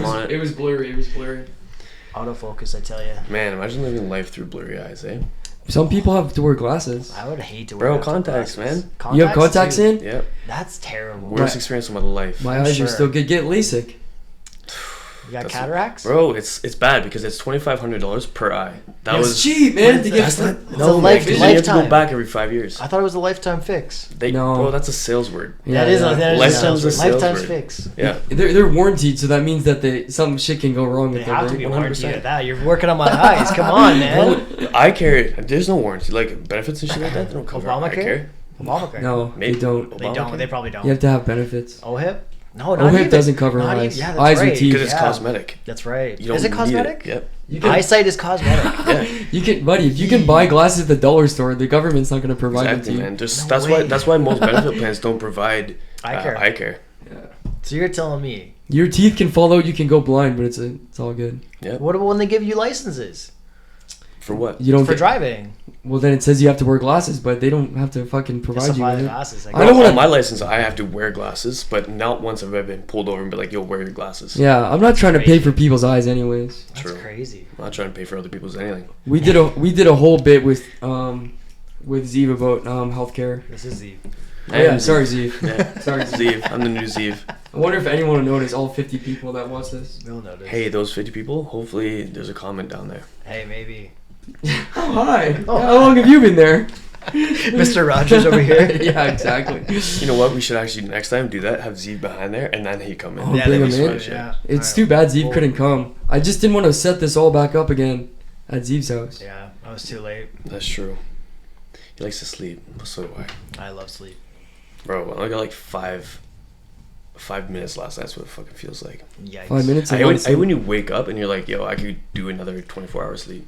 on it. It was blurry. Autofocus, I tell you. Man, imagine living life through blurry eyes, eh? Some people have to wear glasses. I would hate to wear contacts, glasses. man. You have contacts in? Yep. That's terrible. Worst experience of my life. My eyes are still good. Get LASIK. You got cataracts? Bro, it's bad because it's $2,500 per eye. That's cheap, man. To get you have to go back every 5 years. I thought it was a lifetime fix. Bro, that's a sales word. That is a sales word. Lifetime fix. Yeah. They're warranted, so that means that some shit can go wrong with them. They have to be warranted at that. You're working on my eyes. Come on, man. Bro, eye care, there's no warranty. Like benefits and shit like that, they don't cover eye care. Obamacare? No, they don't. They don't. They probably don't. You have to have benefits. OHIP? No, not OHIP even. doesn't cover eyes. Yeah, that's eyes right. and teeth. Because it's cosmetic. That's right. You don't is it cosmetic? Yep. Eyesight is cosmetic. Yeah. You can, buddy. If you can buy glasses at the dollar store, the government's not going to provide it to you. Man. That's why most benefit plans don't provide eye care. Yeah. So you're telling me your teeth can fall out, you can go blind, but it's all good. Yeah. What about when they give you licenses? For what? You don't for driving. Well, then it says you have to wear glasses, but they don't have to fucking provide you with glasses. I don't want my license. I have to wear glasses, but not once have I been pulled over and be like, "Yo, wear your glasses." Yeah, I'm not trying to pay for people's eyes, anyways. That's crazy. I'm not trying to pay for other people's anything. We did a whole bit with Zeev about healthcare. This is Zeev. Oh, yeah, sorry, Zeev. Yeah. Sorry, Zeev. I'm the new Zeev. I wonder if anyone will notice, all 50 people that watch this. They'll notice. Hey, those 50 people. Hopefully, there's a comment down there. Hey, maybe. Oh, hi. Oh. How long have you been there? Mr. Rogers over here. Yeah, exactly. You know what? We should actually next time do that. Have Zeev behind there, and then he come in. Oh, yeah, bring him in. Yeah. It's too bad Zeev couldn't come. I just didn't want to set this all back up again at Zeev's house. Yeah, I was too late. That's true. He likes to sleep. So do I. I love sleep. Bro, I got like 5 minutes last night. That's what it fucking feels like. Yikes. 5 minutes. I hate when you wake up and you're like, yo, I could do another 24 hours sleep.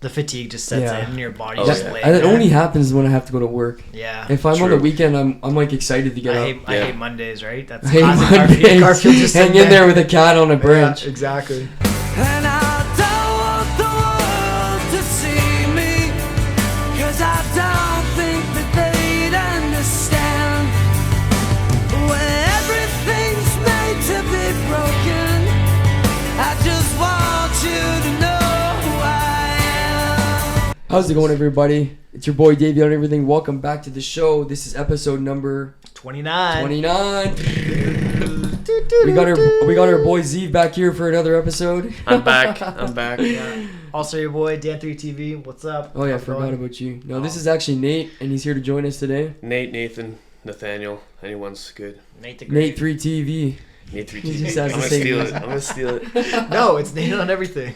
The fatigue just sets in and your body's Oh, just yeah. laying And it there. only happens when I have to go to work. Yeah. If I'm on the weekend, I'm like excited to get up. I hate Mondays, right? That's I hate classic Mondays. Garfield just hang in there with a cat on a branch. Yeah, exactly. And I don't want the world to see me, 'cause I don't think that they'd understand. When everything's made to be broken, I just want you to know who I am. How's it going, everybody? It's your boy Davey&Dann. Welcome back to the show. This is episode number 29. 29. We got our boy Zeev back here for another episode. I'm back. Yeah. Also your boy Dan3TV. What's up? Oh yeah, I forgot about you. No, this is actually Nate, and he's here to join us today. Nate, Nathan, Nathaniel. Anyone's good. Nate3TV. Nate3TV. He just has I'm the gonna same steal name. it. I'm gonna steal it. No, it's Nathan on everything.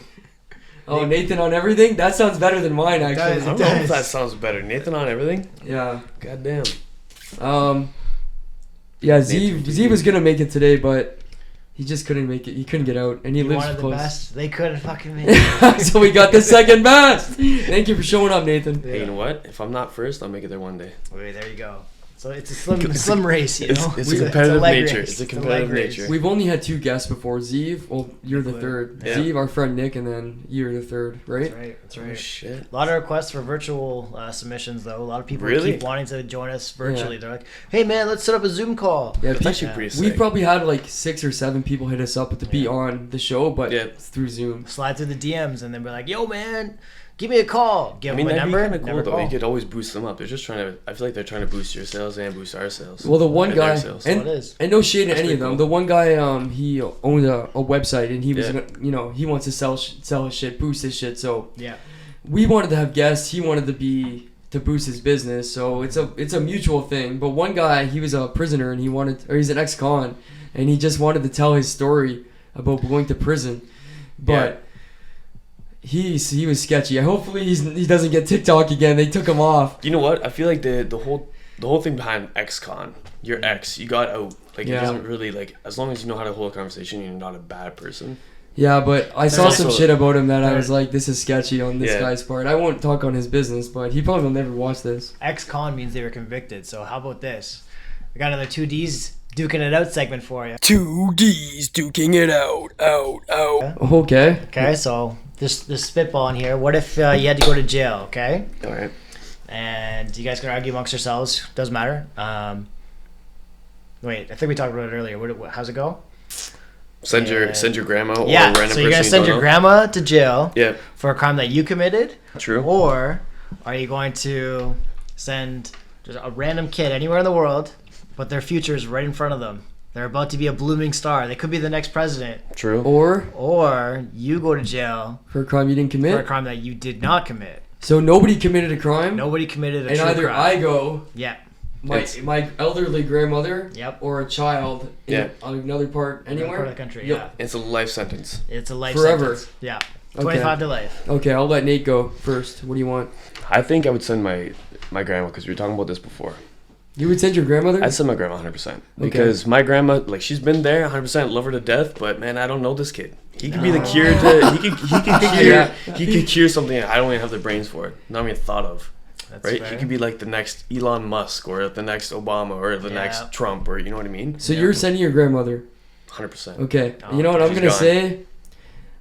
Oh, Nathan on everything? That sounds better than mine, actually. I don't know if that sounds better. Nathan on everything? Yeah. Goddamn. Yeah, Zeev was gonna make it today, but he just couldn't make it. He couldn't get out, and he lives wanted close. the best. They couldn't fucking make it. So we got the second best. Thank you for showing up, Nathan. Hey, you know what? If I'm not first, I'll make it there one day. Wait, there you go. So it's a slim race, you know. It's a competitive leg nature. race. It's a competitive nature. We've only had 2 guests before. Zeev, well, you're the third. Yeah. Zeev, our friend Nick, and then you're the third, right? That's right. Oh, shit. A lot of requests for virtual submissions, though. A lot of people Really? keep wanting to join us virtually. Yeah. They're like, "Hey, man, let's set up a Zoom call." Yeah, That's actually pretty sick. We've probably had like 6 or 7 people hit us up to be on the show, but through Zoom. Slide through the DMs and then be like, "Yo, man, give me a call." Give them a that'd number. be kind of cool, though. Call. You could always boost them up. They're just trying to. I feel like they're trying to boost your sales and boost our sales. Well, the one and guy, their sales. and no shade to any of them. cool. The one guy, he owned a website, and he was, he wants to sell his shit, boost his shit. So yeah, we wanted to have guests. He wanted to boost his business. So it's a mutual thing. But one guy, he was a prisoner, and he's an ex-con, and he just wanted to tell his story about going to prison, but. He was sketchy. Hopefully he doesn't get TikTok again. They took him off. You know what? I feel like the whole thing behind ex-con, your ex, you got out. Like it doesn't really like, as long as you know how to hold a conversation, you're not a bad person. Yeah, but I saw some also- shit about him that I was like, this is sketchy on this Yeah. guy's part. I won't talk on his business, but he probably will never watch this. ex-con means they were convicted. So how about this? We got another 2 Ds duking it out segment for you. 2 Ds duking it out. Okay. Okay, so this spitball in here. What if you had to go to jail? Okay. All right. And you guys can argue amongst yourselves. Doesn't matter. Wait, I think we talked about it earlier. How's it go? Send your grandma or a Yeah, random so you're gonna person send you your don't grandma to jail know. Yeah, for a crime that you committed, true. or are you going to send just a random kid anywhere in the world, but their future is right in front of them? They're about to be a blooming star. They could be the next president. True. Or you go to jail for a crime you didn't for a commit. crime that you did not commit. So nobody committed a crime. Nobody committed a And true either crime. I go, Yeah. my elderly grandmother, Yep. or a child Yeah. on another part Anywhere anywhere. part of the country. Yep. Yeah. It's a life sentence. It's a life Forever. sentence. Yeah. Okay. 25 to life. Okay, I'll let Nate go first. What do you want? I think I would send my grandma, because we were talking about this before. You would send your grandmother? I'd send my grandma 100% because my grandma, like, she's been there 100%, love her to death. But man, I don't know this kid. He could be the cure to. He could cure something I don't even have the brains for. Not even thought of. That's Right? fair. He could be like the next Elon Musk or the next Obama or the next Trump, or you know what I mean? So you're sending your grandmother. 100%. Okay. Oh, You know what I'm she's gonna gone. say?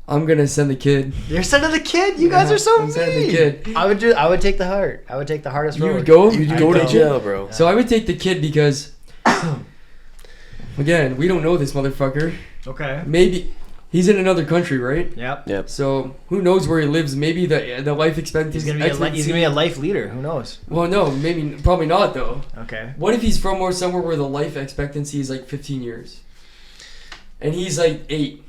I'm gonna send the kid. You're sending the kid. You guys are so I'm mean. sending the kid. I would take the heart. I would take the hardest You road. would go? You'd I'd go to go. jail, bro. So I would take the kid because, again, we don't know this motherfucker. Okay. Maybe he's in another country, right? Yep. Yep. So who knows where he lives? Maybe the life expectancy. He's gonna be a life leader. Who knows? Well, no, probably not though. Okay. What if he's from somewhere where the life expectancy is like 15 years, and he's like 8?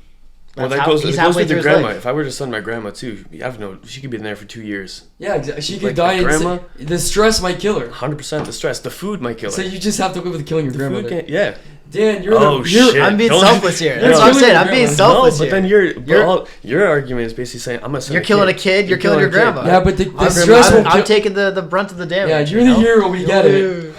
Well, That's that how- goes, he's it goes halfway with through your his grandma. life. If I were to send my grandma too, you have no. She could be in there for 2 years. Yeah, exactly. She could Like, die. grandma? The stress might kill her. 100%. The stress, the food might kill her. So you just have to live with killing your the grandmother. food can't. Yeah. Dan, you're Oh, shit. I'm being Don't- selfless here. No, That's what I'm killing saying. your I'm being grandma. selfless No, but then here. your argument is basically saying I'm gonna send. You're killing a kid. You're killing your grandma. Yeah, but the I'm, stress will I'm kill. taking the brunt of the damage. Yeah, you're the hero. We get it.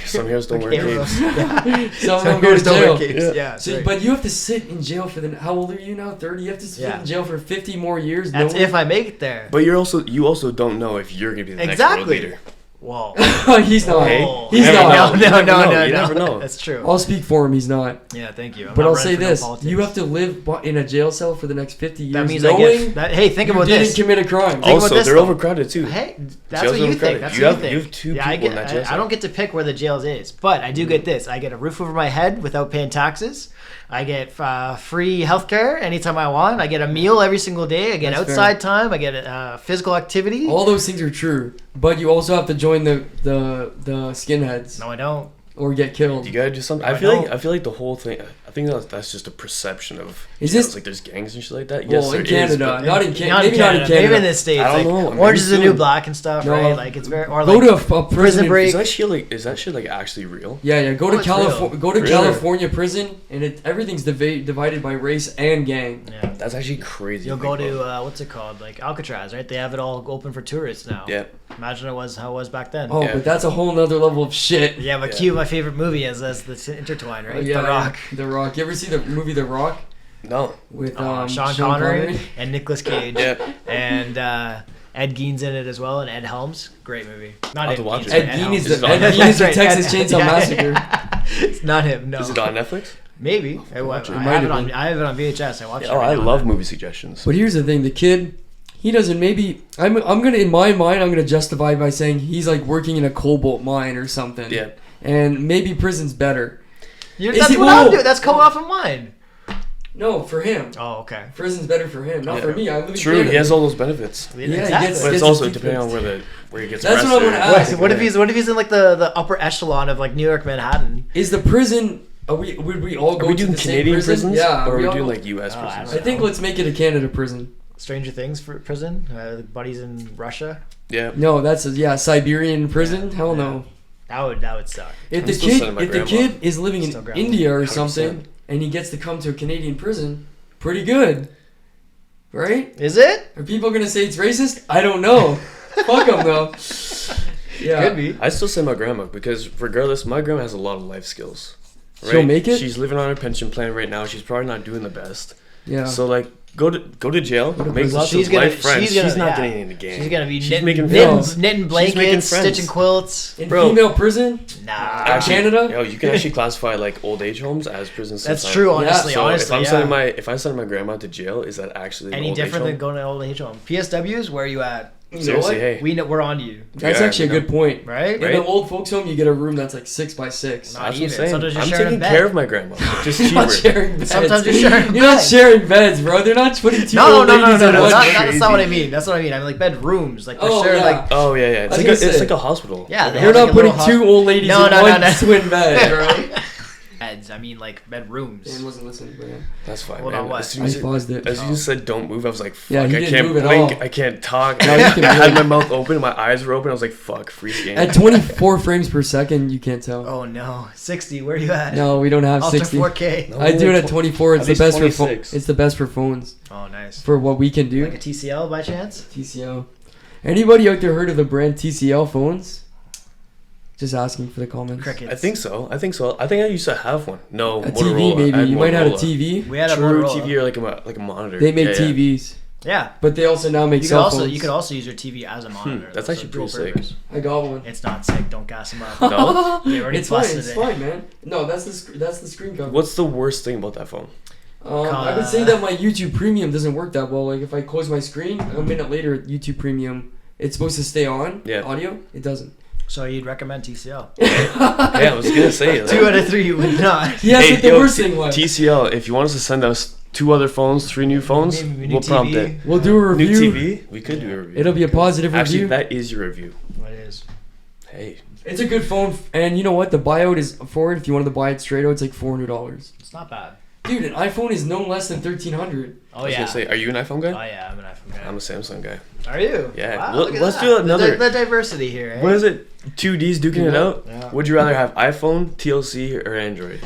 Some heroes don't wear Okay, capes. Some Some go to heroes don't wear jail. capes. Yeah. Yeah. So, sorry. but you have to sit in jail for the. How old are you now? 30. You have to sit Yeah. in jail for 50 more years. That's no if I make it there. But you also don't know if you're gonna be the next world Exactly. leader. Whoa. He's not. Hey, He's you never not. know. No. You never know. That's true. I'll speak for him. He's not. Yeah, thank you. I'm But not I'll running say for no this: politics. you have to live in a jail cell for the next 50 years. That means I knowing get that. Hey, think you about didn't this. commit a crime. Think about Also, this, they're though. overcrowded too. Hey, that's Jails what you are think. crowded. That's You what have- you think. you have two yeah, people in that jail I cell. don't get to pick where the jail is, but I do get this. I get a roof over my head without paying taxes. I get free healthcare anytime I want. I get a meal every single day. I get That's outside time. I get physical activity. All those things are true, but you also have to join the skinheads No, I don't. or get killed. You gotta do something. No, I I feel don't. like the whole thing. I think that's just a perception of. Is jails. this- like there's gangs and shit like that? Well, Yes, in there is, Canada, but- not in Not Canada. Maybe not in Canada. Canada. Maybe in the States. I don't like, know. Maybe Orange is the New soon. Black and stuff, No. right? Like it's very. Or Go like, to a prison break. Is that shit like actually real? Yeah. Go Oh, to it's California. real. Go to Really? California prison, and everything's divided by race and gang. Yeah. That's actually crazy. You'll to go think to about. what's it called? Like Alcatraz, right? They have it all open for tourists now. Yeah. Imagine how it was back then. Oh, Yeah. but that's a whole nother level of shit. Yeah, but Yeah. Q, my favorite movie is as the intertwine, right? Yeah, The Rock. The Rock. You ever see the movie The Rock No. with Sean Connery and Nicolas Cage. Yeah. And Ed Gein's in it as well, and Ed Helms. Great movie. Not I'll have Ed to watch Gein, it. sorry, Ed Gein Helms. is Is it the on Ed Netflix? Gein is the Right, Texas Ed- Chainsaw yeah. Massacre. It's not him. No. Is it on Netflix? Maybe. I watch it. have Might it have on. been. I have it on VHS. I watched it. Oh, right I now. love movie suggestions. But here's the thing: the kid, he doesn't. Maybe I'm gonna in my mind I'm gonna justify by saying he's like working in a cobalt mine or something. Yeah. And maybe prison's better. Is That's he- what I'm whoa. doing. That's co-op of mine. No, for him. Oh, okay. Prison's better for him, not Yeah. for me. I live in True, Canada. he has all those benefits. he exactly. gets- But it's his also teeth depending on fixed. where he gets That's what arrested. I'm gonna ask. What if he's in like the upper echelon of like New York, Manhattan? Is the prison? Would we all go Are we to doing the same Canadian prison? prisons? Yeah. Or are we all doing go- like US Oh, I prisons? I think let's make it a Canada prison. Stranger Things for prison. Buddies in Russia. Yeah. No, that's Siberian prison. Yeah. Hell Yeah. no. That would suck. If I'm the still kid, sending my if the grandma. kid is living Still in grandma. India or 100%. something, and he gets to come to a Canadian prison, pretty good, right? Is it? Are people gonna say it's racist? I don't know. Fuck them though. Yeah. Could be. I still send my grandma because regardless, my grandma has a lot of life skills. Right? She'll make it? She's living on her pension plan right now. She's probably not doing the best. Yeah. So like, go to jail, make prison. lots She's of gonna- life friends. she's gonna- She's not yeah. getting into gang. She's gonna be She's knitting, making friends. knitting She's making blankets, friends. stitching quilts. in Bro. female prison? Nah. Canada? Yo, you can actually classify like old age homes as prisons. That's sometimes. true, honestly. So honestly, if I send my grandma to jail, is that actually an any old age different than home? going to old age home? PSWs, where are you at? You know Seriously, what? hey. We're on to you, That's Yeah, actually a you know. good point. right? In the old folks home, you get a room that's like 6 by 6. Not That's what I'm even. saying. Sometimes you're I'm sharing a taking bed. care of my grandma. Just You're not cheaper. sharing beds. Sometimes you're sharing You're not beds. sharing beds, bro. They're not putting two No, old no, no, ladies no, in no. one That's bed. not what I mean. That's what I mean. I mean like bedrooms. Like we're Oh, sharing yeah. like Oh yeah, yeah. I It's was like gonna it's say- like a hospital. yeah. They You're have, not like, a putting little two old ladies No, in no, one no. twin bed, bro. beds. I mean like bedrooms. Dan wasn't listening, but yeah. That's fine, Hold man. on, what? As soon I as, just paused it. as you said, don't move. I was like, fuck. Yeah, he I didn't can't move at blink. all. I can't talk. No, you can I had blink. my mouth open. My eyes were open. I was like, fuck. Freeze game. At 24 frames per second, you can't tell. Oh no, 60. Where are you at? No, we don't have Ultra 60. 4K. No. I do it at 24. It's At the least best for 26. It's the best for phones Oh nice. for what we can do. Like a TCL by chance? TCL. Anybody out there heard of the brand TCL phones? Just asking for the comments. Crickets. I think so. I think I used to have one. No, A Motorola. TV maybe. I had You might have a Motorola. TV. We had a True Motorola. TV or like a monitor. They make Yeah, yeah. TVs, Yeah. but they also now make You could cell also phones. you could also use your TV as a monitor. That's though, actually dual pretty sick. purpose. I got one. It's not sick. Don't gas them up. No? They already It's fine. busted It's it. fine, man. No, that's the screen cover. What's the worst thing about that phone? I would say that my YouTube Premium doesn't work that well. Like if I close my screen, a minute later, YouTube Premium, it's supposed to stay on. Yeah. Audio, it doesn't. So you'd recommend TCL? Yeah, I was gonna say. Like, 2 out of 3 would not. Yeah, that's hey, what the yo, worst thing was. TCL, if you want us to send us 2 other phones, 3 new phones, Maybe new we'll prompt TV. it. We'll do a New review. TV? We could do a review. It'll be a positive Actually, review. that is your review. What is? Hey, It's a good phone, and you know what? The buyout is for it. If you wanted to buy it straight out, it's like $400. It's not bad. Dude, an iPhone is no less than $1,300. Oh I was yeah. gonna say, are you an iPhone guy? Oh yeah, I'm an iPhone guy. I'm a Samsung guy. Are you? Yeah. Wow, Let- look at let's that. do another- The diversity here. Eh? What is it? 2Ds duking it out? Yeah. Would you rather have iPhone, TLC, or Android?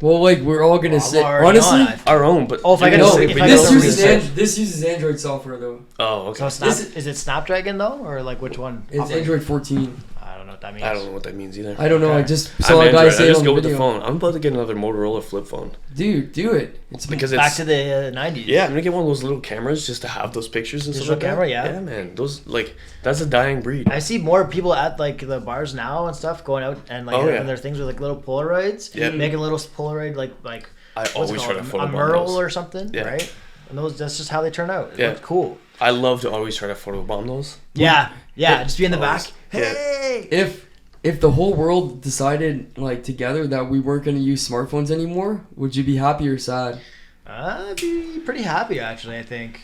Well, like we're all gonna Well, say I'm already honestly. on iPhone. Our own, but Oh, if I you're get gonna no, say- if but I you're get This gonna no uses say- research. this uses Android software though. Oh, okay. So This is it Snapdragon though, or like which one? It's Operating- Android 14. I don't know what that means. I don't know what that means either. I don't know. I Okay. just I'm saw a guy Android. say I it just on go the with the video. phone. I'm about to get another Motorola flip phone. Dude, do it. It's Because Back it's to the 90s. yeah, I'm gonna get one of those little cameras just to have those pictures and Digital stuff like camera, that. yeah. Yeah, man. Those that's a dying breed. I see more people at like the bars now and stuff going out and like Oh, yeah. having their things with like little Polaroids. Yeah. Making little Polaroid like I what's it always try called? to a photobomb Merle those. or something, Yeah. right? And that's just how they turn out. It Yeah. looks cool. I love to always try to photobomb those. Yeah, Yeah. just be in the Always. back. Yeah. Hey. if the whole world decided like together that we weren't gonna use smartphones anymore, would you be happy or sad? I'd be pretty happy actually. I think,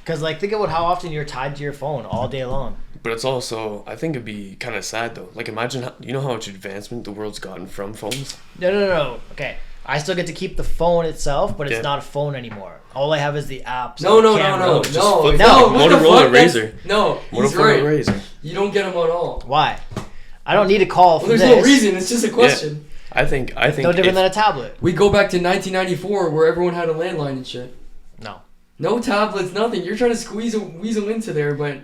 because like think about how often you're tied to your phone all day long. But it's also, I think it'd be kind of sad though. Like imagine, you know how much advancement the world's gotten from phones. No. Okay, I still get to keep the phone itself, but it's Yeah. not a phone anymore. All I have is the apps. No, and the no, camera. no, just no, flip no. phone. What the Motorola fuck? That's- Razr. No, he's Motorola right. Razr. You don't get them at all. Why? I don't need a call Well, from there's this. no reason. It's just a question. I think. No different if- than a tablet. We go back to 1994 where everyone had a landline and shit. No. No tablets, nothing. You're trying to weasel into there, but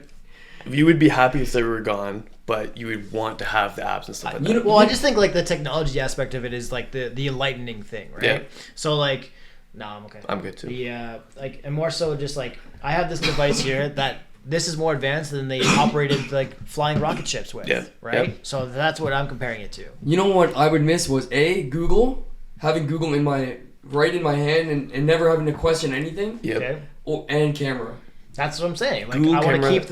you would be happy if they were gone, but you would want to have the apps and stuff like You that. know- Well, I just think like the technology aspect of it is like the enlightening thing, right? Yeah. So like, no, I'm okay. I'm good too. The like, and more so just like I have this device here that this is more advanced than they operated like flying rocket ships with. Yeah. Right. Yeah. So that's what I'm comparing it to. you know what I would miss was Google, having Google in my hand and never having to question anything, Yep. Okay. and camera. That's what I'm saying. Like Google I want to camera- keep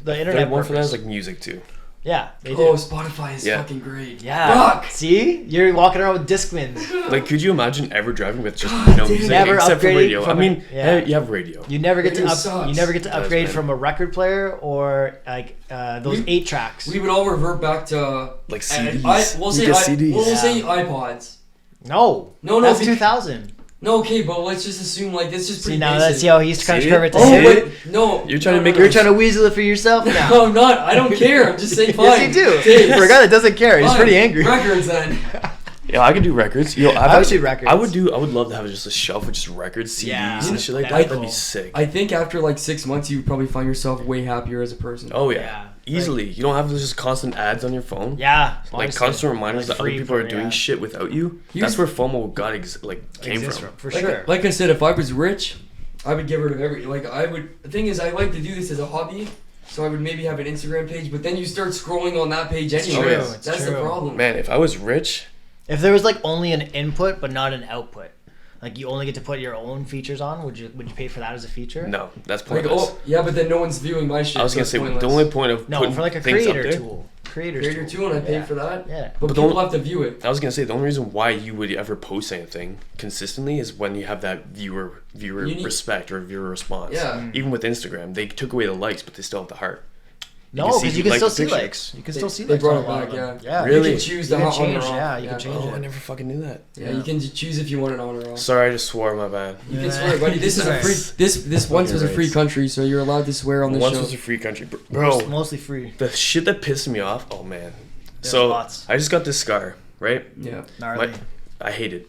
the internet Third one for that purpose. is like music too. Yeah, they do. Oh, Spotify is Yeah. fucking great. Yeah. Fuck. See, you're walking around with Discmans. Like, could you imagine ever driving with just God, no dude. music Never except for upgrading radio? from I mean, yeah. you have radio. You never get Radio to sucks. you never get to Does, upgrade man. from a record player or like those 8 tracks. We would all revert back to Like and CDs. we'll You say get CDs. we'll say Yeah. iPods. No, No, that's be- 2000. No, okay, but let's just assume like this is See pretty now basic. that's how he's trying to See? curve it to Oh, hit. wait, no. You're trying to make You're trying to weasel it for yourself now. No, I'm not. I don't care. I'm just saying fine. Yes, you do. Tapes. For a guy that doesn't care, he's Fine. pretty angry. Records then. Yeah, I could do records. Yo, I would do records. I would love to have just a shelf with just records, CDs, Yeah. and shit like That'd that. That'd be be cool. sick. I think after like 6 months, you would probably find yourself way happier as a person. Oh yeah, Yeah. easily. You don't have just constant ads on your phone. Yeah, Like honestly. constant reminders Like that other free people are for- doing yeah. shit without you. Here's- That's where FOMO came Exists from. for like, sure. Like I said, if I was rich, I would get rid of the thing is, I like to do this as a hobby, so I would maybe have an Instagram page, but then you start scrolling on that page It's anyway. true, it's That's the true. problem. Man, if I was rich, If there was like only an input but not an output, Like you only get to put your own features on. Would you pay for that as a feature? No, that's Like, pointless. oh, yeah, but then no one's viewing my shit. I was so gonna it's say pointless. the only point of No, putting for like a things up creator there- tool. Creator tool, and I pay for that. Yeah. But the people only- have to view it. I was gonna say the only reason why you would ever post anything consistently is when you have that viewer You need- respect or viewer response. Yeah. Even with Instagram, they took away the likes, but they still have the heart. No, see because if you can like still the see picture. likes. You can still see They likes. brought on it a lot back, of them. yeah. Yeah. Really? You can choose You the can on or change. off. Yeah, you can change Oh, I it. never fucking knew that. Yeah, you can choose if you want it on or off. Sorry, I just swore. My bad. You can Yeah. swear, buddy. This is a free. This once was a free rights. country, so you're allowed to swear on the Once show. was a free country, bro. Mostly free. The shit that pissed me off. Oh man. There's So lots. I just got this scar, right? Yeah, Gnarly. I hate it.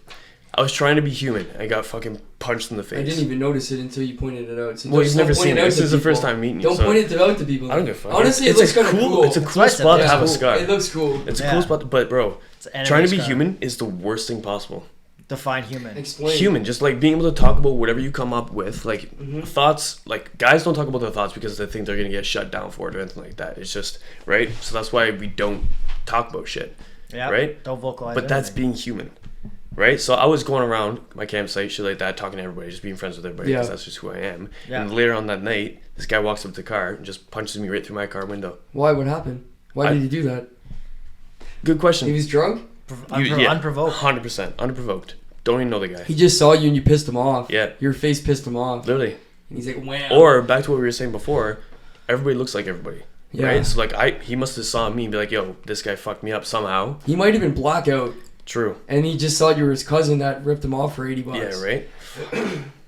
I was trying to be human. I got fucking punched in the face. I didn't even notice it until you pointed it out. So Well, don't- you've never don't point seen it. out This to is the people. first time meeting you. Don't so point it out to people. I don't give a fuck. Honestly, it's it looks a kind of cool. It's a That's cool what I said. spot to Yeah, have a it's cool. scar. It looks cool. It's a Yeah. cool spot, but bro, It's an anime trying to be scar. human is the worst thing possible. Define human. Explain. Human, just like being able to talk about whatever you come up with, like Mhm. thoughts. Like guys don't talk about their thoughts because they think they're gonna get shut down for it or anything like that. It's just right. So that's why we don't talk about shit, Yeah. right? Don't vocalize. But that's anything. being human, right? So I was going around my campsite, shit like that, talking to everybody, just being friends with everybody because Yeah. that's just who I am. Yeah. And later on that night, this guy walks up to the car and just punches me right through my car window. Why? What happened? Why I- did he do that? Good question. He was drunk. Unprovoked. 100%, unprovoked. Don't even know the guy. He just saw you and you pissed him off. Yeah. Your face pissed him off. Literally. And he's like, wow. Or back to what we were saying before, everybody looks like everybody. Yeah. Right? So like he must have saw me and be like, yo, this guy fucked me up somehow. He might have been blackout, True. and he just thought you were his cousin that ripped him off for $80. Yeah, right?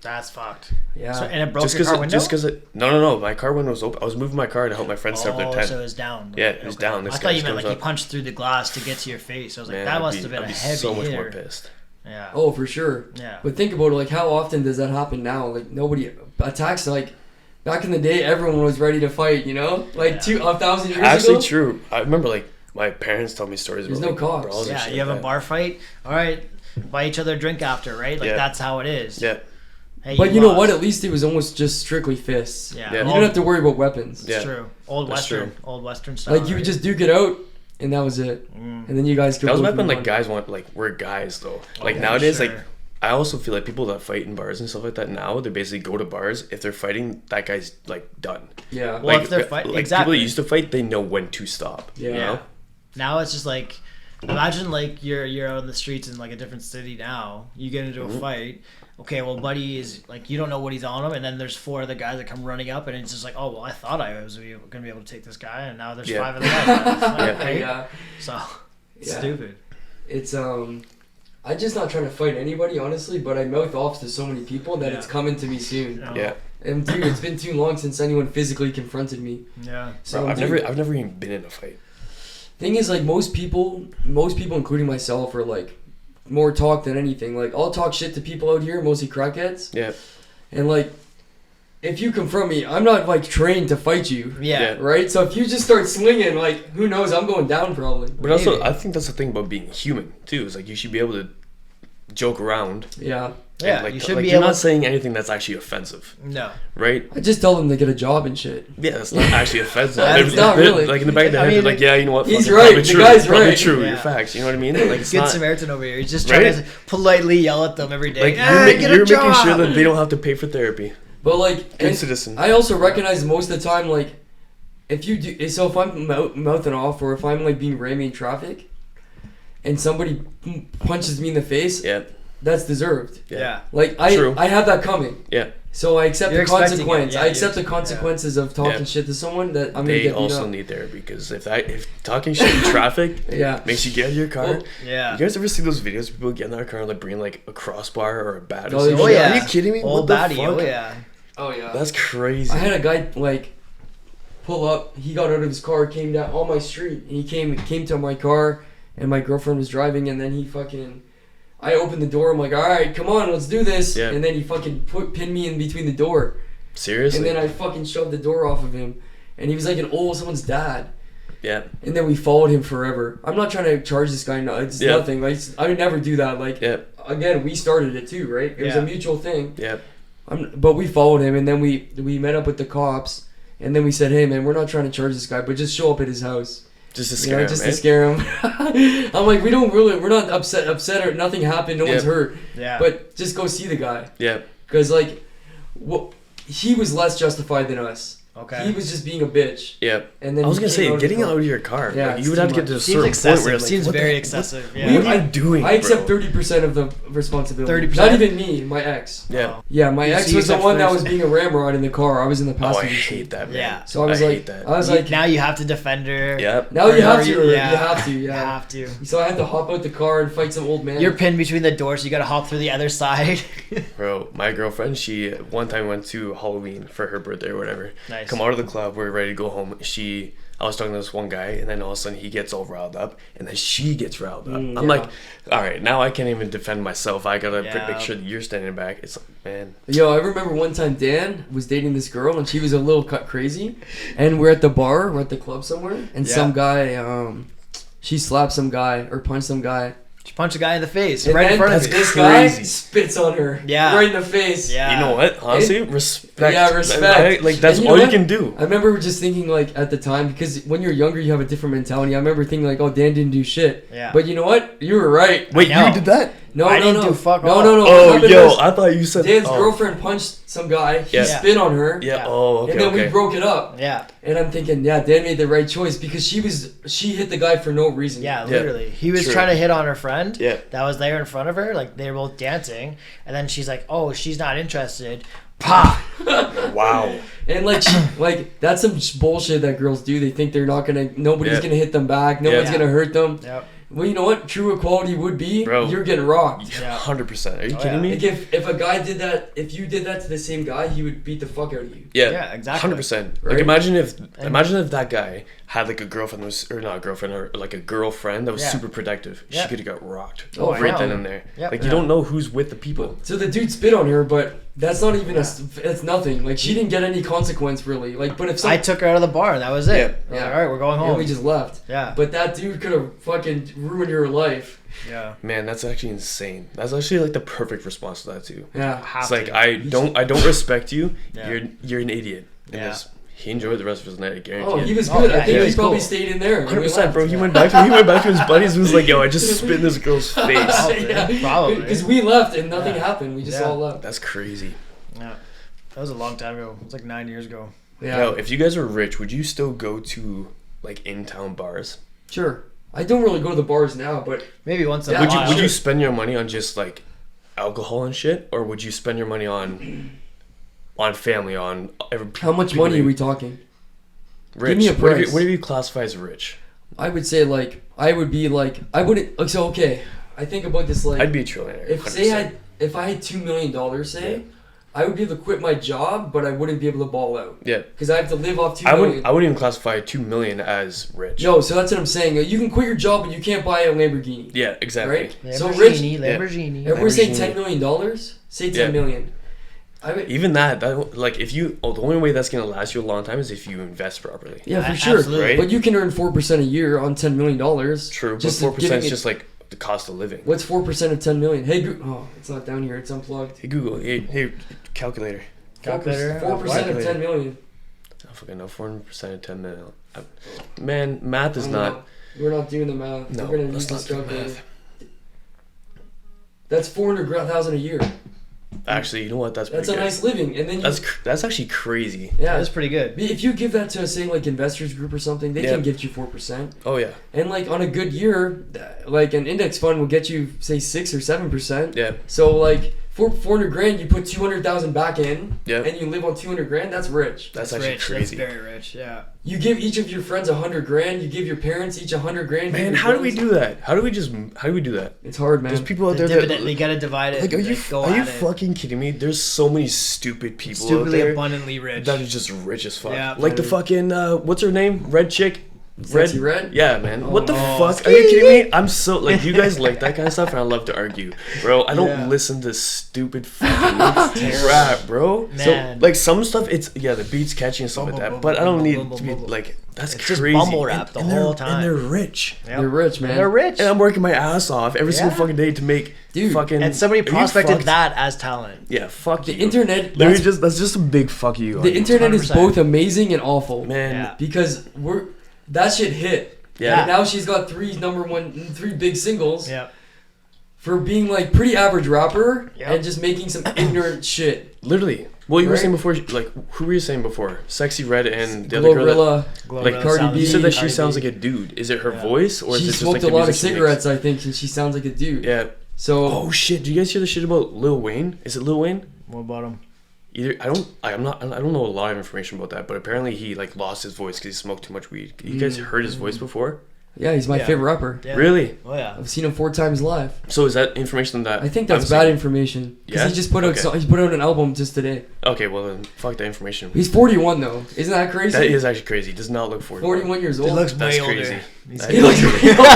That's fucked. Yeah. So, and it broke Just your car because window? just because it no, my car window was open. I was moving my car to help my friends set up their tent. So it was down. Yeah, it was down. This I guy thought you just meant comes like he up. punched through the glass to get to your face. I was like, Man, that I'd must be- have been I'd a be heavy so much hitter. more pissed. Yeah. Oh, for sure. Yeah. But think about it, like how often does that happen now? Like nobody attacks. Like back in the day, everyone was ready to fight. You know, like Yeah. 1,000 years Actually, ago. true. I remember like my parents tell me stories There's about no like, cops. brawls and Yeah, shit you have like a bar fight. All right, buy each other a drink after, right? Like Yeah. that's how it is. that. Hey, But you know lost. what? At least it was almost just strictly fists. Yeah. Yeah. You don't have to worry about weapons. It's Yeah. true. Old That's Western. true. Old Western style. Like you would just duke it out, and that was it. Mm. And then you guys could. That was both back when move like on. guys want like we're guys though. Like yeah, nowadays, sure. like I also feel like people that fight in bars and stuff like that now, they basically go to bars. If they're fighting, that guy's like done. Yeah. Well, Like if they're fight- like people exactly. that used to fight, they know when to stop. Yeah. You know? Now it's just like, imagine like you're out in the streets in like a different city now. You get into a Mm-hmm. fight. Okay, well, buddy is like you don't know what he's on him, and then there's 4 other guys that come running up, and it's just like, oh well, I thought I was gonna be able to take this guy, and now there's Yeah. 5 other guys. Yeah. Right? Yeah. So it's Yeah. stupid. It's I'm just not trying to fight anybody, honestly, but I mouth off to so many people that Yeah. it's coming to me soon. You know? Yeah. And dude, it's been too long since anyone physically confronted me. Yeah. So Bro, I've dude, never even been in a fight. thing is, like most people, including myself, are like more talk than anything. Like I'll talk shit to people out here, mostly crackheads, Yeah. and like if you confront me, I'm not like trained to fight you, Yeah. Yeah. right? So if you just start swinging, like who knows? I'm going down probably. But also, Maybe. I think that's the thing about being human too. Is like you should be able to joke around. Yeah, Yeah, and, like, you should like, be you're able. not saying anything that's actually offensive, No. right? I just tell them to get a job and shit. Yeah, that's not actually offensive. That's They're- not they're- really. Like in the back of their I head, mean, they're like, yeah, you know what? he's fuck it, right, Probably the true. guy's Probably right. true. Yeah. Your facts. You know what I mean? Like it's Good not. Samaritan over here. He's just Right? trying to politely yell at them every day. Like "Hey, get a you're making job!" sure that they don't have to pay for therapy. But like, Good and citizen. I also recognize most of the time, like, if you do, so if I'm mouthing off, or if I'm like being rammy in traffic, and somebody punches me in the face, Yeah. that's deserved. Yeah. Like True. I have that coming. Yeah. So I accept You're the expecting consequence. it, yeah, I accept you're- the consequences of talking Yeah. shit to someone that I'm gonna They get beat also up. need therapy because if talking shit in traffic Yeah. makes you get out of your car. Oh, Yeah. You guys ever see those videos of people get in their car and like bring like a crossbar or a bat? Or Oh, something? Oh yeah. Are you kidding me? Old what the baddie. fuck? Oh yeah. Oh yeah. That's crazy. I had a guy like pull up. He got out of his car, came down on my street, and he came to my car, and my girlfriend was driving, and then he fucking. I opened the door. I'm like, all right, come on, let's do this. Yeah. And then he fucking pinned me in between the door, Seriously? and then I fucking shoved the door off of him, and he was like someone's dad. Yeah. And then we followed him forever. I'm not trying to charge this guy. No, it's Yeah. nothing. Like I would never do that. Like Yeah. again, we started it too, right? It was Yeah. a mutual thing. Yeah. But we followed him, and then we met up with the cops, and then we said, "Hey, man, we're not trying to charge this guy, but just show up at his house." Just to scare him, just eh? to scare him. I'm like, we're not upset or nothing happened, no one's hurt. Yeah. But just go see the guy. Yeah. Because, like, he was less justified than us. Okay. He was just being a bitch. Yeah. And then I was he going to came say, out of getting the car. out of your car. Yeah, Like, it's you would too have to get much. to a Seems certain excessive. point where you're like, Seems what the very heck? excessive. What Yeah. am I doing, I accept bro? 30% of the responsibility. 30%? Not even me, my ex. Yeah. Yeah, my You ex see, was the except one that first. was being a ramrod in the car. I was in the Oh, I passenger seat. hate that, man. Yeah. So I was hate like, that. Now you have to defend her. Yep. now you have to. Yeah. You have to. You Yeah. have to. So I had to hop out the car and fight some old man. You're pinned between the doors, so you gotta hop through the other side. Bro, my girlfriend, she one time went to Halloween for her birthday or whatever. Nice. Come out of the club, we're ready to go home. I was talking to this one guy, and then all of a sudden he gets all riled up, and then she gets riled up. I'm yeah. like, all right, now I can't even defend myself. I gotta Yeah. make sure that you're standing back. It's like, man. Yo, I remember one time Dan was dating this girl and she was a little cut crazy, and we're at the bar, we're at the club somewhere, and Yeah. some guy, she slapped some guy or punched some guy. She punched a guy in the face, And right in then front of you. this guy Crazy. spits on her. Yeah. Right in the face. Yeah. You know what? Honestly, respect. Yeah, respect. Like, that's And you all know you what? can do. I remember just thinking, like, at the time, because when you're younger, you have a different mentality. I remember thinking, like, oh, Dan didn't do shit. Yeah. But you know what? You were right. Wait, know. you did that? No, I no, didn't no. do fuck no, all. no, no. Oh, What happened yo, was I thought you said. Dan's oh. girlfriend punched some guy. He Yeah. spit on her. Yeah. Yeah. Oh, okay. And then okay. we broke it up. Yeah. And I'm thinking, yeah, Dan made the right choice because she hit the guy for no reason. Yeah, literally. He was True. trying to hit on her friend Yeah. that was there in front of her. Like, they were both dancing. And then she's like, oh, she's not interested. Pah! Wow. And like that's some bullshit that girls do. They think nobody's Yeah. gonna hit them back. No one's Yeah. gonna hurt them. Yep. Well, you know what? True equality would be, Bro. you're getting rocked. Yeah. 100%. Are you Oh, kidding yeah. me? Like if a guy did that, if you did that to the same guy, he would beat the fuck out of you. Yeah, exactly. 100%. Right? Like imagine if that guy had like a girlfriend or not a girlfriend or like a girlfriend that was Yeah. super protective. Yeah. She could have got rocked. Oh, right yeah. then and there. Yep. Like you don't know who's with the people. So the dude spit on her, but that's not even it's nothing. Like she didn't get any consequence really. Like, but if I took her out of the bar. That was it. Yeah. I was Yeah. like, all right, we're going home. we just left. Yeah. But that dude could have fucking ruined your life. Yeah. Man, that's actually insane. That's actually like the perfect response to that too. Yeah. It's like I don't respect you. Yeah. You're an idiot. And Yeah. he enjoyed the rest of his night. I guarantee Oh, it. he was Oh, good. yeah, I think he he was probably cool. stayed in there. 100%, bro. He went back to his buddies and was like, "Yo, I just spit in this girl's face." Probably. Because we left and nothing Yeah. happened. We just Yeah. all left. That's crazy. Yeah. That was a long time ago. It was like 9 years ago. Yeah. Yo, if you guys were rich, would you still go to like in-town bars? Sure. I don't really go to the bars now, but Maybe once in Yeah, a Would you while. would you spend your money on just like alcohol and shit, or would you spend your money on family, on how much money are we talking? Rich. Give me a price. What do you classify as rich? I would say I would be I wouldn't. So okay, I think about this I'd be a trillionaire. if I had $2 million, say, I would be able to quit my job, but I wouldn't be able to ball out yeah. because I have to live off $2 I million. wouldn't even classify 2 million as rich. No, so that's what I'm saying. You can quit your job, but you can't buy a Lamborghini. Yeah, exactly. Right? Lamborghini, So rich. Lamborghini. If we're saying Lamborghini. $10 million, say $10 Yeah. million. I would, Even that like if you the only way that's gonna last you a long time is if you invest properly. yeah, for sure. Absolutely. Right? But you can earn 4% a year on $10 million. True, Just but 4% giving is it- just like the cost of living. What's 4% of 10 million? Hey, oh, it's not down here. It's unplugged. Hey Google, hey calculator. Calculator. 4% of 10 million. I fucking know 4% of 10 million. Man, math is I not. know. We're not doing the math. No, We're gonna let's use not this do the calculator. math. That's 400,000 a year. Actually, you know what? That's That's pretty a good. nice living, and then That's actually crazy. yeah. That's pretty good. If you give that to say like Investors Group or something, they Yeah. can give you 4%. Oh yeah, And like on a good year, like an index fund will get you say 6 or 7%. yeah, So like for 400 grand, you put 200,000 back in, Yeah. and you live on 200 grand. That's rich. that's actually rich. crazy. That's very rich. Yeah. You give each of your friends 100 grand. You give your parents each 100 grand. Man, give your how do we friends- do that? How do we do that? It's hard, man. There's people out The there dividend, that you gotta divide it. like, are you go are you at it. fucking kidding me? There's so many stupid people out Stupidly there abundantly rich. that are just rich as fuck. Yeah, like the fucking what's her name? Red chick. Sexy Red? Yeah, man. What the Oh. fuck? Are you kidding me? I'm so like you guys like that kind of stuff, and I love to argue, bro. I don't Yeah. listen to stupid fucking crap, bro. Man. Like some stuff, it's the beats catchy and stuff like that, but I don't need to be like that's It's just crazy. bumble rap the and whole they're- time. and they're rich. Yep. They're rich, man. They're rich. And I'm working my ass off every single Yeah. fucking day to make Dude, fucking. And somebody Are you prospected fucked? that as talent. Yeah, fuck The you. internet. Literally, that's just a big fuck you. The internet is 100%. both amazing and awful. man. Yeah. Because that shit hit. Yeah. And now she's got three big singles. Yeah. For being like pretty average rapper Yep. and just making some ignorant shit. Literally. Well, you were Right? saying before, like, who were you saying before? Sexy Red and the other girl. Glorilla. Like Cardi B. You said that she Cardi sounds B. like a dude. Is it her Yeah. voice or She is it just smoked like a the lot of music she makes? cigarettes, I think, and she sounds like a dude. Yeah. So Oh shit! Do you guys hear the shit about Lil Wayne? Is it Lil Wayne? What about him? Either I don't know a lot of information about that, but apparently he like lost his voice because he smoked too much weed. You guys heard his voice before? yeah, he's my Yeah. favorite rapper. Yeah. Really? Oh yeah. I've seen him 4 times live. So is that information that I think that's I'm bad saying? information because Yeah? he just put out Okay. he put out an album just today. Okay, well then fuck that information. He's 41 though. Isn't that crazy? That is actually crazy. He does not look 40. 41 years old. He looks That's way crazy. older. He's That He is looks crazy. really old.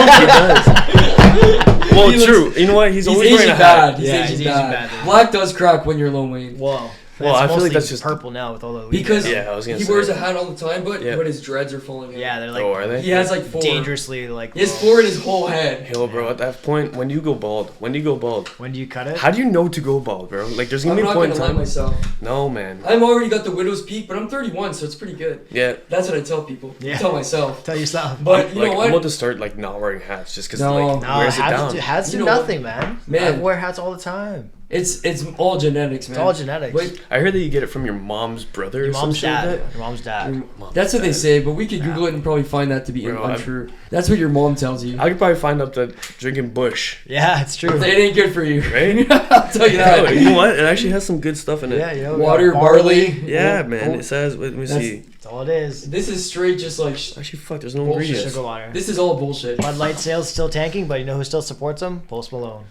Well, He looks- true. You know what? He's always He's wearing aging a hat. bad. He's Yeah, aging he's aging bad. bad. Black does crack when you're Lil Wayne. Whoa. Well, I feel like mostly that's just- purple now with all the weed. Because Yeah, I was gonna he say. wears a hat all the time, but Yeah. his dreads are falling out. yeah, they're like Oh, are they? He has like 4. dangerously like. He has low. 4 in his whole head. Yo, bro, at that point, when do you go bald? When do you go bald? When do you cut it? How do you know to go bald, bro? Like, there's I'm gonna be a not point gonna in lie time. myself. No, man. I'm already got the widow's peak, but I'm 31, so it's pretty good. Yeah. That's what I tell people. Yeah. Tell myself. Tell yourself. But you Like, know I'm about what? to start like not wearing hats just because No. like No, wears it down. hats do You know what? nothing, man. Man. I wear hats all the time. It's all genetics, man. It's all genetics. But I heard that you get it from your mom's brother Your or some mom's shit like dad. that. Your mom's dad. that's what they dad. say, but we could Google it and probably find that to be Bro, I'm- untrue. That's what your mom tells you. I could probably find out that drinking Bush, Yeah, it's true. It ain't good for you. right? I'll tell you Bro, that. you know what? It actually has some good stuff in it. Yeah, you know, Water, barley. Yeah, Oh, man. oh. It says. Let me That's- see. That's all it is. This is straight just like Actually, fuck. There's no Bullshit. ingredients. Sugar water. this is all bullshit. Bud Light sales still tanking, but you know who still supports him? Post Malone.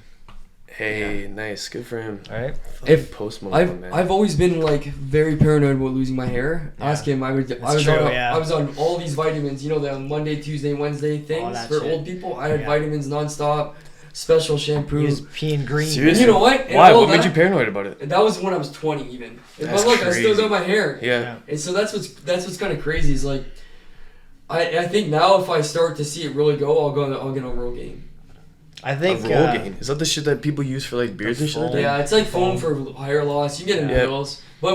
Hey, nice. Good for him. All right. If Post Malone, man. I've always been like very paranoid about losing my hair. Yeah. Ask him. I was true, on yeah. I was on all these vitamins. You know the Monday, Tuesday, Wednesday things that for shit. old people. I had Yeah. vitamins nonstop, special shampoo. He was peeing green. Seriously? And you know what? And Why? all What made that- you paranoid about it? And that was when I was 20 even. That's But look, I still crazy. got my hair. Yeah. And so that's what's kind of crazy is like, I think now if I start to see it really go, I'll get on Rogaine. I A think. Rogaine. Is that the shit that people use for like beards and shit like that? Yeah, it's like foam for hair loss. You get it in Yeah. pills, but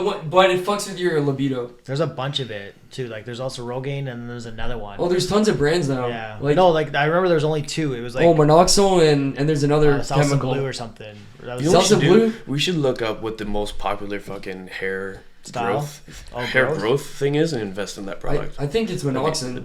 it fucks with your libido. There's a bunch of it too. Like there's also Rogaine and there's another one. Oh, there's tons of brands now. yeah. Like No, like I remember there was only 2. It was like monoxyl and there's another Salsa chemical. Blue or something. That was You know what we Salsa should Blue? do? We should look up what the most popular fucking hair Style? growth, Oh, hair growth? growth thing is, and invest in that product. I think it's monoxyl.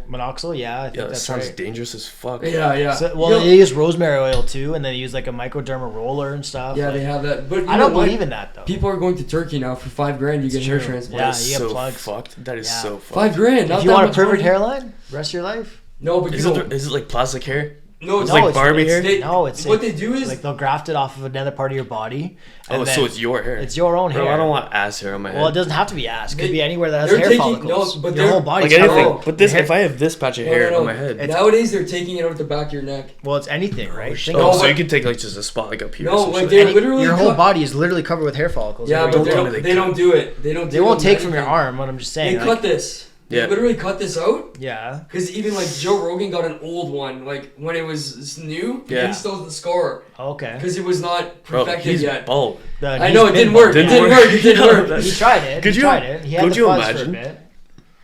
Monoxyl. Yeah, I think Yeah, that that's sounds right. dangerous as fuck. Yeah. So, well, You know- they use rosemary oil too, and then they use like a microderma roller and stuff. yeah, like, they have that. But you I know don't what? believe in that though. People are going to Turkey now for $5,000. You get hair true. transplant. Yeah, That is you get so plugs. fucked. That is Yeah. so fucked. $5,000. Not if you that want a much perfect money. hairline, rest of your life. No, but Is you it, don't. is it like plastic hair? No, It's like Barbie it's, hair? No, it's what they do is like they'll graft it off of another part of your body. And Oh, then so it's your hair. it's your own hair. Bro, I don't want ass hair on my head. Well, it doesn't have to be ass. It could They- be anywhere that has they're hair taking- follicles. no, but your they're- whole body's like covered. anything. No. But this, Hair- if I have this patch of hair on my head, It's- Nowadays they're taking it out the back of your neck. Well, it's anything, right? Think oh, No, about so but- you can take like just a spot like up here. No, or some like shit. they're Any- literally your whole cut- body is literally covered with hair follicles. Yeah, Every but day. tell me they don't do it. They don't. They do won't it take on from your anything. arm. What I'm just saying. They like- cut this. They Yeah. literally cut this out. Yeah. Because even like Joe Rogan got an old one, like when it was new, Yeah. and he still has the scar Okay. because it was not Bro, perfected he's yet. bald. I know it didn't work. It didn't work. It didn't work. He tried it. Could he you- tried it. He had could the you fuzz imagine? for a bit.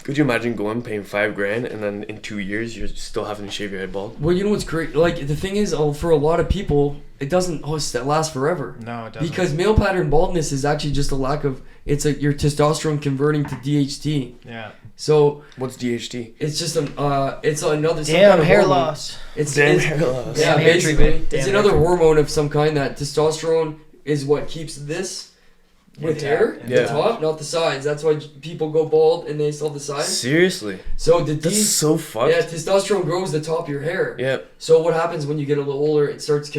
Could you imagine going paying $5,000 and then in 2 years you're still having to shave your head bald? Well, you know what's great? Like the thing is, for a lot of people, it doesn't last forever. No, it doesn't. Because male pattern baldness is actually just a lack of your testosterone converting to DHT. Yeah. So What's DHT? it's just it's another some Damn kind of hair hormone. loss. It's Damn it's- hair loss. Yeah, Damn hair basically, treatment. it's Damn another hair treatment. hormone of some kind that testosterone is what keeps this with Intact. hair, Yeah. the top, not the sides. That's why people go bald and they still have the sides. Seriously? So the That's so fucked. yeah, testosterone grows the top of your hair. Yeah. So what happens when you get a little older? It starts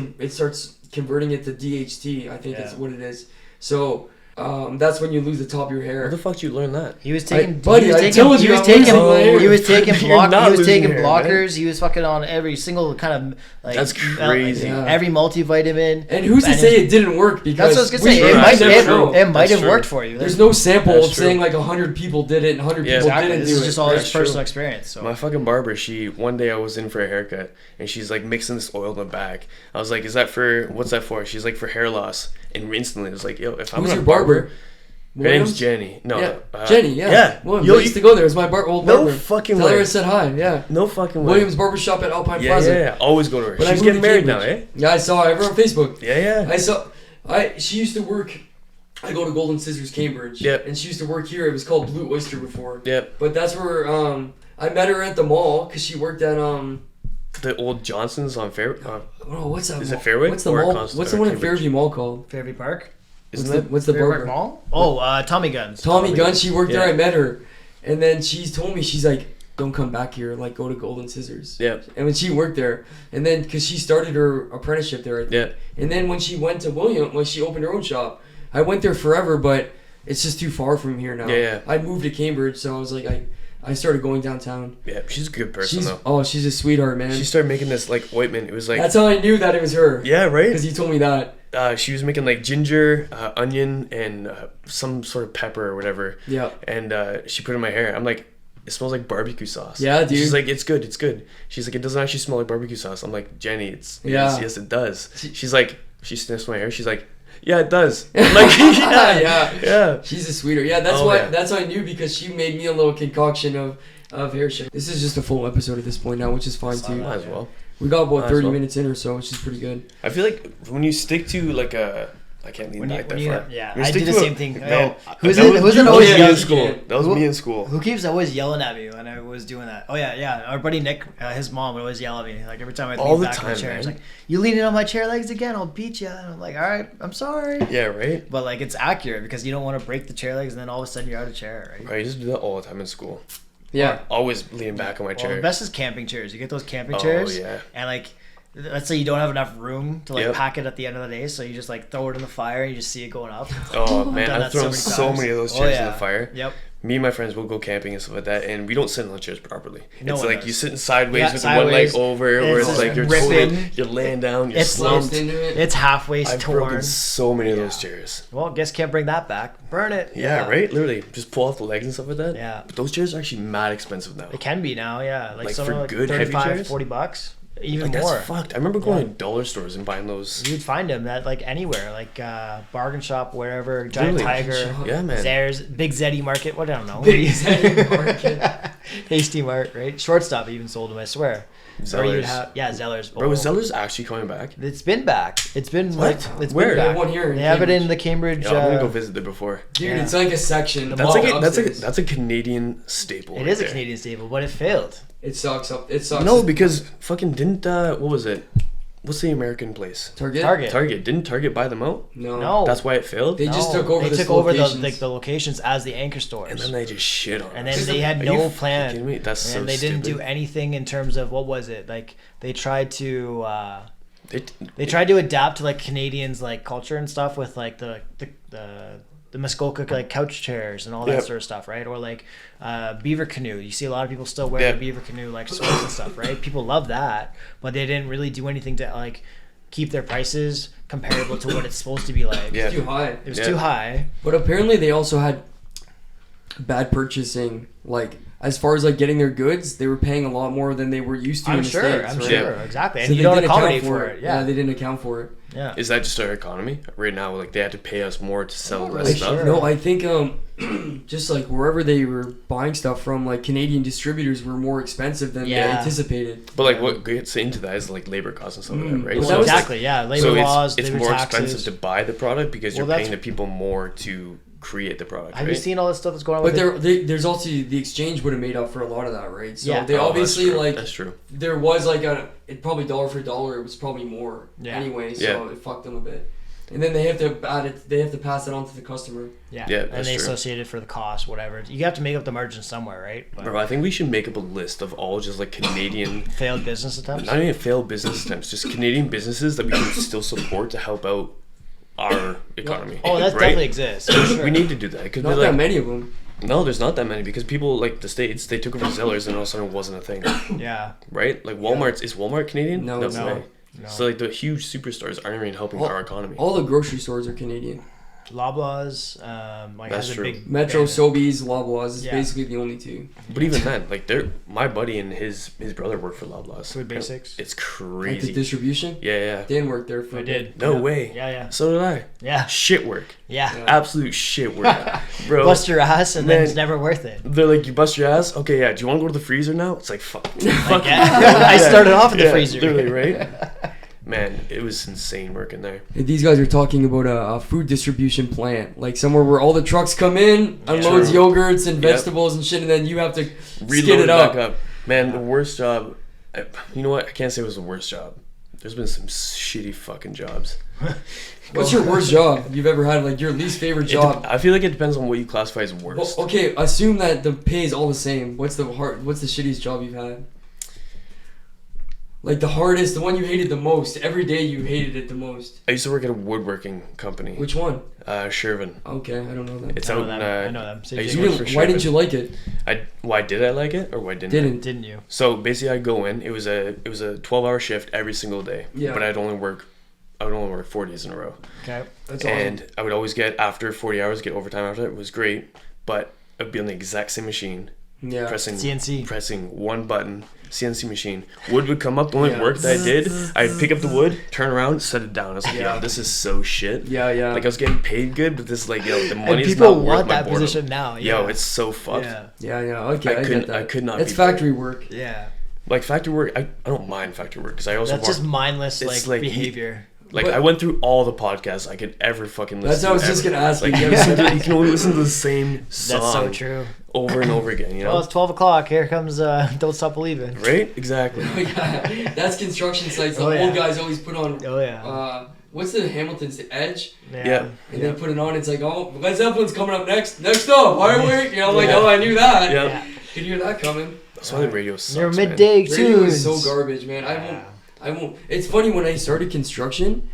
converting it to DHT. I think Yeah. is what it is. So that's when you lose the top of your Where hair. the fuck did you learn that? He was I- taking. buddy, he was I taking. told He you was I'm taking. losing my hair. He was taking You're block. not He was losing taking your hair, man. blockers. He was fucking on every single kind of like. That's crazy. Yeah. Every multivitamin. And who's to And say it didn't work? Because That's what I was gonna say. True, It that's might. true. It might That's have true. worked for you. there's no sample That's of true. saying like 100 people did it and 100 Yeah. people Exactly. didn't This do is it. just all That's his personal true. experience. So. My fucking barber, one day I was in for a haircut and she's like mixing this oil in the back. I was like, what's that for? She's like, for hair loss. And instantly it was like, yo, if I'm Who's a your barber? Her name's Williams? Jenny. No, Yeah. Jenny, yeah. Yeah. Williams. Yo, I used to go there. It was my old No barber. fucking Tell her way. I said hi, yeah. No fucking way. Williams Barbershop at Alpine Yeah, Plaza. yeah. Always go to her. But I She's moved getting to married now, Cambridge. eh? Yeah, I saw her on Facebook. Yeah. She used to work, I go to Golden Scissors, Cambridge. Yep. And she used to work here. It was called Blue Oyster before. Yep. But that's where, I met her at the mall, because she worked at, The old Johnson's on Fair. oh, what's that Is mall? it Fairway What's the or mall? Const- What's the or one in Cambridge? Fairview Mall called? Fairview Park. What's the Fairview burger? Park Mall? Oh, Tommy Guns. Tommy Gunn. She worked there. Yeah. I met her, and then she's told me, she's like, "Don't come back here. Like, go to Golden Scissors." Yeah. And when she worked there, and then because she started her apprenticeship there, I think. Yeah. And then when she went to William, when she opened her own shop, I went there forever, but it's just too far from here now. Yeah. I moved to Cambridge, so I was like, I started going downtown. Yeah. She's a good person though. She's a sweetheart, man. She started making this like ointment. It was like. That's how I knew that it was her. Yeah. Right. Because he told me that. She was making like ginger, onion, and some sort of pepper or whatever. Yeah. And she put it in my hair. I'm like, it smells like barbecue sauce. Yeah, dude. She's like, it's good, it's good. She's like, it doesn't actually smell like barbecue sauce. I'm like, Jenny, yes, it does. She's like, she sniffs my hair. She's like, yeah, it does. I'm like, yeah. She's a sweetheart. Yeah, that's why I knew, because she made me a little concoction of hair shit. This is just a full episode at this point now, which is fine too. Might as well. We got about Might as 30 well. minutes in or so, which is pretty good. I feel like when you stick to like a, I can't lean back that far. Yeah, When you I stick do the to same thing. No, Who's that it? was- Who's that it was always me in yelling? school. That was Who- me in school. Who keeps always yelling at me when I was doing that? Oh yeah. Our buddy Nick, his mom would always yell at me. Like every time I All lean the back in time, the chair, man. it's like, "You leaning on my chair legs again? I'll beat you." And I'm like, "All right, I'm sorry." Yeah, right. But like, it's accurate because you don't want to break the chair legs, and then all of a sudden you're out of chair, right? I used to do that all the time in school. Yeah. Always leaning back on my Well, chair. the best is camping chairs. You get those camping Oh, chairs, yeah. and like, let's say you don't have enough room to like Yep. pack it at the end of the day, so you just like throw it in the fire and you just see it going up. Oh man, Done I've that thrown so so many many of those times. chairs Oh, in yeah. the fire. Yep. Me and my friends will go camping and stuff like that, and we don't sit on the chairs properly. No It's one like does. you sitting sideways Yeah, with sideways. one leg over, where It's it's like you're ripping. totally, you're laying down, you're It's slumped. It's halfway I've torn. broken so many of those chairs. Well, guess can't bring that back. Burn it. Yeah, right. Literally, just pull off the legs and stuff like that. Yeah. But those chairs are actually mad expensive now. It can be now, yeah. Like, Like, some for are like good heavy 35, chairs? $40, even Like more. that's fucked. I remember going Yeah. to dollar stores and buying those. You'd find them at like anywhere, like bargain shop, wherever, Giant Really? Tiger, Yeah, man. Zares, Big Zeddy Market. What I don't know. Big Zeddy Market. Hasty Mart, right? Shortstop even sold them, I swear. Or you'd have, yeah, Zellers. Bro, is Zeller's actually coming back? It's been back. It's been What? like it's Where? been They back. have one here in They have it in Cambridge. the Cambridge. Yeah, I'm gonna go visit there before. Dude, Yeah. it's like a section. The That's mall like upstairs. that's a Canadian staple. It right is a there. Canadian staple, but it failed. It sucks up. It sucks. No, because fucking didn't what was it? What's the American place? Target. Target. Didn't Target buy them out? No. No. That's why it failed. They just took over They the took over locations. the locations as the anchor stores. And then they just shit on And us. then they had Are you no fucking plan. kidding me? That's so and they didn't do stupid. anything in terms of what was it like? They tried to They, they tried to adapt to like Canadians like culture and stuff with like the Muskoka like couch chairs and all that Yep. sort of stuff, right? Or like beaver canoe. You see a lot of people still wear Yeah. the beaver canoe like sweaters and stuff, right? People love that, but they didn't really do anything to like keep their prices comparable to what it's supposed to be like. Yeah. Too high. It was Yeah. too high. But apparently they also had bad purchasing. Like as far as like getting their goods, they were paying a lot more than they were used to in I'm the sure. States. I'm right? sure. Exactly. And So you they don't didn't accommodate account for it. Yeah. they didn't account for it. Yeah. is that just our economy right now? Like they had to pay us more to sell Not less really stuff. sure. No, I think just like wherever they were buying stuff from, like Canadian distributors were more expensive than they Yeah. anticipated. But like what gets into that is like labor costs and stuff like that, right? Well, Well, that was, exactly. Yeah. Labor so laws. it's labor more taxes. expensive to buy the product because Well, you're paying that's- the people more to create the product. Have right? you seen all this stuff that's going on But with there's also the exchange would have made up for a lot of that, right? So Yeah. they Oh, that's obviously true. like That's true. there was like it probably dollar for dollar. It was probably more anyway. So Yeah. it fucked them a bit. And then they have to add it. They have to pass it on to the customer. Yeah, Yeah, and that's they true. associate it for the cost, whatever. You have to make up the margin somewhere, right? But Bro, I think we should make up a list of all just like Canadian, failed business attempts. not even failed business attempts, just Canadian businesses that we can still support to help out our economy. Oh, that right? definitely exists. For sure. We need to do that because Not like, that many of them. no, there's not that many because people like the States, they took over Zellers and all of a sudden it wasn't a thing, Yeah. right? Like Walmart's, is Walmart Canadian? No, it's way. not. No. So like the huge superstores aren't even helping our economy. All the grocery stores are Canadian. Loblaws, like That's has a true. big Metro, banner. Sobeys, Loblaws is Yeah. basically the only two. But even then, like my buddy and his brother work for Loblaws. Food Basics. It's Like the crazy. distribution. Yeah. Dan worked there for I a bit. did. No Yeah. way. Yeah. So did I. Yeah. Shit work. Yeah. Absolute shit work, bro. Bust your ass and then Man. it's never worth it. They're like, you bust your ass. Okay, yeah. Do you want to go to the freezer now? It's like, fuck. Like, I started off in the freezer. Literally, right? Man, it was insane working there. These guys are talking about a food distribution plant, like somewhere where all the trucks come in, unloads True. yogurts and Yep. vegetables and shit, and then you have to Reload skid it up. back up. Man, the worst job. You know what? I can't say it was the worst job. There's been some shitty fucking jobs. What's your worst job you've ever had? Like your least favorite job? I feel like it depends on what you classify as worst. Well, okay, assume that the pay is all the same. What's the shittiest job you've had? Like the hardest, the one you hated the most. Every day you hated it the most. I used to work at a woodworking company. Which one? Shervin. Okay, I don't know that. It's I know out in, them. I know them. I used You to work didn't, for why Shervin. didn't you like it? Why did I like it or why didn't I? Didn't you? So basically, I'd go in. It was a 12-hour shift every single day. Yeah. But I would only work 4 days in a row. Okay. That's And I would always get, after 40 hours, get overtime after that. It was great. But I'd be on the exact same machine, awesome. Yeah. pressing one button, CNC machine. Wood would come up. The only Yeah. work that I did, I'd pick up the wood, turn around, set it down. I was like, Yeah. yo, this is so shit. Yeah, yeah. Like I was getting paid good, but this, like, yo, the And money's people not worth want my that boredom. position now. Yo, Yeah. it's so fucked. Yeah. Yeah, okay, I couldn't- get that. I could not It's be factory work. Yeah. Like factory work, I don't mind factory work because I also That's just mindless It's like like behavior. like But- I went through all the podcasts I could ever fucking listen That's to. what I was just ever. gonna ask you. Like, You you can only listen to the same song That's so true. over and over again, you know? Well, it's 12 o'clock. Here comes Don't Stop Believing. Right? Exactly. Yeah, that's construction sites. The Oh, old yeah. guys always put on. Oh, yeah. What's the Hamilton's The Edge? Yeah. And they put it on. It's like, oh, Led Zeppelin's coming up next. Next up, Firework. You know, I'm like, Yeah. oh, I knew that. Yeah. Yeah. Could hear that coming. That's why the radio sucks. Your man. midday Radio tunes. is so garbage, man. I won't. It's funny when I started construction.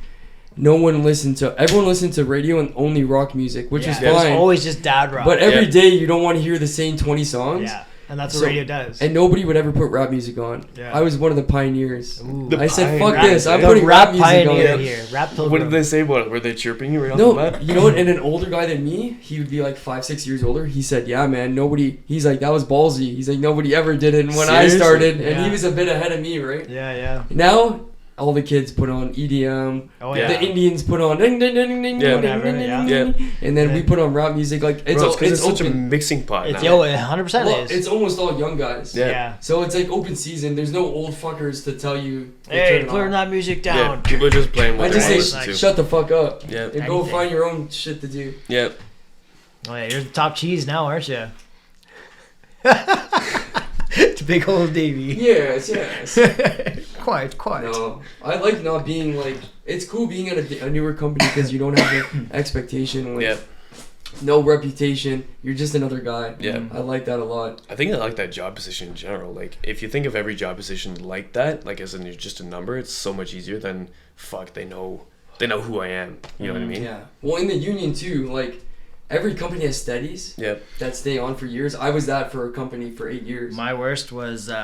Everyone listened to radio and only rock music, which is It was fine. always just dad rock. But every Yeah. day you don't want to hear the same 20 songs. yeah, and that's what So- radio does. And nobody would ever put rap music on. Yeah. I was one of the pioneers. Ooh. The I said, pioneer. fuck this. I'm The putting rap music pioneer on. here. Rap What pilgrim. did they say about it? Were they chirping you right off No, the bat? you know what? And an older guy than me, he would be like 5-6 years older. He said, "Yeah, man, nobody." He's like, "That was ballsy." He's like, "Nobody ever did it when I Seriously? started," and Yeah. he was a bit ahead of me, right? Yeah. Now, all the kids put on EDM. Oh, Yeah. yeah. The Indians put on ding ding ding ding ding Yeah. ding Whatever, ding ding yeah. ding, ding, and then we put on rap music. Like it's Bro, all, because it's it's such a open. mixing pot It's now. 100% Well, is. it's almost all young guys. Yeah. Yeah. So it's like open season. There's no old fuckers to tell you. to Hey, turn it turn on. that music Yeah, down. people are just playing what I they just want to say, listen to. shut the fuck up. Yeah. And go Anything. find your own shit to do. Yeah. Oh yeah, you're the top cheese now, aren't you? It's big old Davey. Yes. Quiet. No, I like not being like. It's cool being at a newer company because you don't have the expectation. Like, Yeah. No reputation. You're just another guy. Yeah. I like that a lot. I think I like that job position in general. Like, if you think of every job position like that, like as in you're just a number, it's so much easier than fuck. They know who I am. You know what I mean? Yeah. Well, in the union too, like every company has steadies Yeah. that stay on for years. I was that for a company for 8 years. My worst was it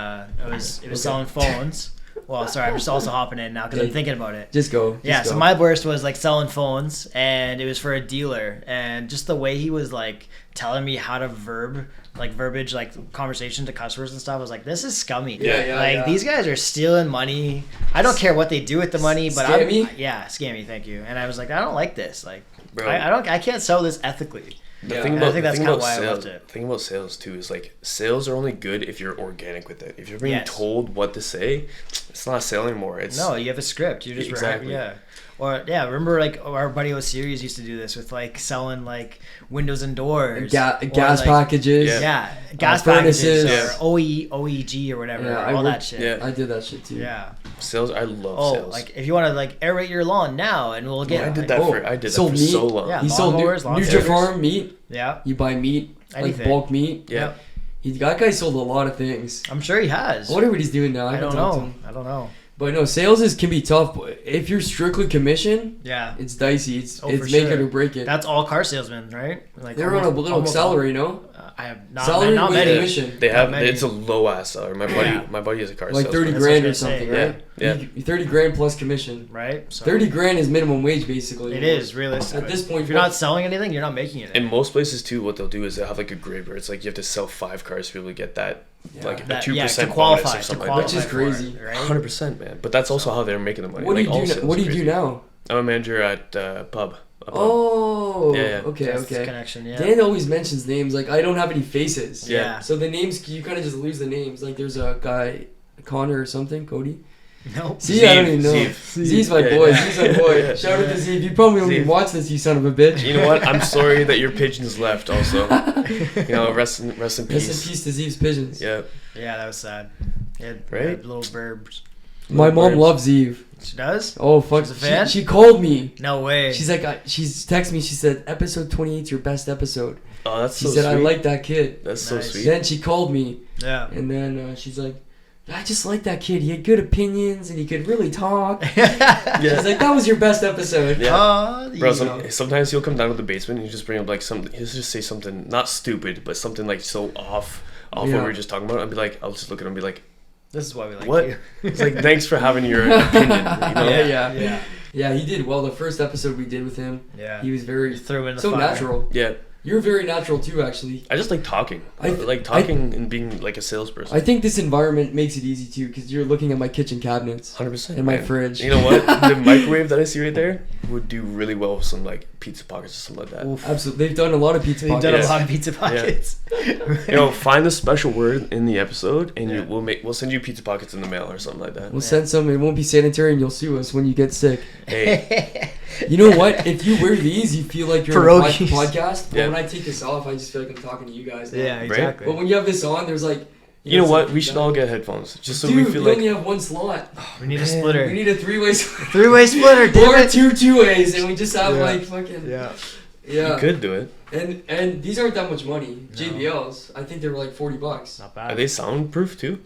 was Okay. selling phones. Well, sorry, I'm just also hopping in now because I'm Okay. thinking about it. Just go. Yeah, Just so go. my worst was like selling phones, and it was for a dealer, and just the way he was like telling me how to verbiage like conversation to customers and stuff. I was like, this is scummy. Yeah, like these guys are stealing money. I don't care what they do with the money, but Scammy? yeah, scammy. Thank you. And I was like, I don't like this. Like, Bro. I can't sell this ethically. The Yeah. thing And I about, think the that's thing kinda about why I sales, loved it. the thing about sales too is like sales are only good if you're organic with it. If you're being Yes. told what to say, it's not a sale anymore. It's No, you have a script. You just Exactly. yeah. Or yeah, remember like our buddy Osiris used to do this with like selling like windows and doors, gas or, like, packages. yeah, gas furnaces. packages or OEG or whatever, Yeah, I all work- that shit. Yeah. I did that shit too. Yeah. sales. I love Oh, sales. like if you want to like aerate your lawn now, and we'll get. I did like, that oh, for sold for meat. so long. Yeah. He sold Lawnmowers, lawn Nutrifarm meat. Yeah. You buy meat, Anything. like bulk meat. Yeah. That guy sold a lot of things. I'm sure he has. I wonder what he's doing now. I haven't don't talked to know. him. I don't know. But no, sales can be tough. But if you're strictly commission, Yeah. it's dicey. It's Oh, it's for make sure. it or break it. That's all car salesmen, right? Like They're on a little almost salary, no? I have not Salary with many. commission. They have Not many. it's a low ass salary. My buddy is a car Like salesman. 30 That's grand what I or was gonna something, say, right? Yeah. 30 grand plus commission. Right? So 30 grand is minimum wage, basically. It is realistic. At this point, if you're not selling anything, you're not making it. In most places too, what they'll do is they'll have like a grid where it's like you have to sell 5 cars to be able to get that like a 2% to qualify, bonus or to something qualify like Which is that. for it, crazy. right? 100%, man. But that's also how they're making the money. What do Like, all you do? sales What do is you do crazy. now? I'm a manager at pub. A pub. Oh, Yeah. okay, That's okay. the connection, yeah. Dan always mentions names. Like, I don't have any faces. Yeah. So the names, you kind of just lose the names. Like, there's a guy, Connor or something, Cody. No. See, I don't even know. Zeev. Z's my Yeah, boy. yeah. Z's my boy. Yeah. Shout out to Zeev. You probably don't even Zeev. watch this, you son of a bitch. You know what? I'm sorry that your pigeons left. Also, you know, rest in peace. Rest in peace to Zeev's pigeons. Yeah. Yeah, that was sad. He had Right? little burbs. My Little mom birds. loves Zeev. She does? Oh, fuck. She's a fan? She called me. No way. She's like, she's texted me. She said, episode 28 is your best episode. Oh, that's She so said, sweet. I like that kid. That's so Nice. sweet. Then she called me. Yeah. And then she's like, I just like that kid. He had good opinions and he could really talk. Yeah. She's like, that was your best episode. Yeah. Oh, Bro, you know. sometimes he'll come down to the basement and you just bring up like something. He'll just say something not stupid, but something like so off what we Yeah. were just talking about. I'll be like, I'll just look at him and be like, This is why we like what? you. It's like, thanks for having your opinion. You know? Yeah. Yeah, he did well. The first episode we did with him, Yeah. he was very You threw him in the so fire. natural. Yeah. You're very natural too, actually. I just like talking. I- like talking and being like a salesperson. I think this environment makes it easy too, because you're looking at my kitchen cabinets 100%. and my man. fridge. You know what? The microwave that I see right there would do really well with some like pizza pockets or something like that. Absolutely, they've done a lot of pizza We've done pockets. a lot of pizza pockets. You know, find a special word in the episode, and Yeah. we'll send you pizza pockets in the mail or something like that. We'll send some. It won't be sanitary, and you'll sue us when you get sick. Hey, You know what? If you wear these, you feel like you're on a Pierogies. podcast. But Yeah. when I take this off, I just feel like I'm talking to you guys now. Yeah, exactly. But when you have this on, there's like. you know it's what? like We should all get headphones just so Dude, we feel we like. only have one slot. We need a Man. splitter. We need a three-way slot. Three-way splitter, damn Or it. two ways, and we just have Yeah. like fucking. Yeah. Yeah. You could do it. And these aren't that much money. No. JBLs. I think they were like $40. Not Are bad. they soundproof too?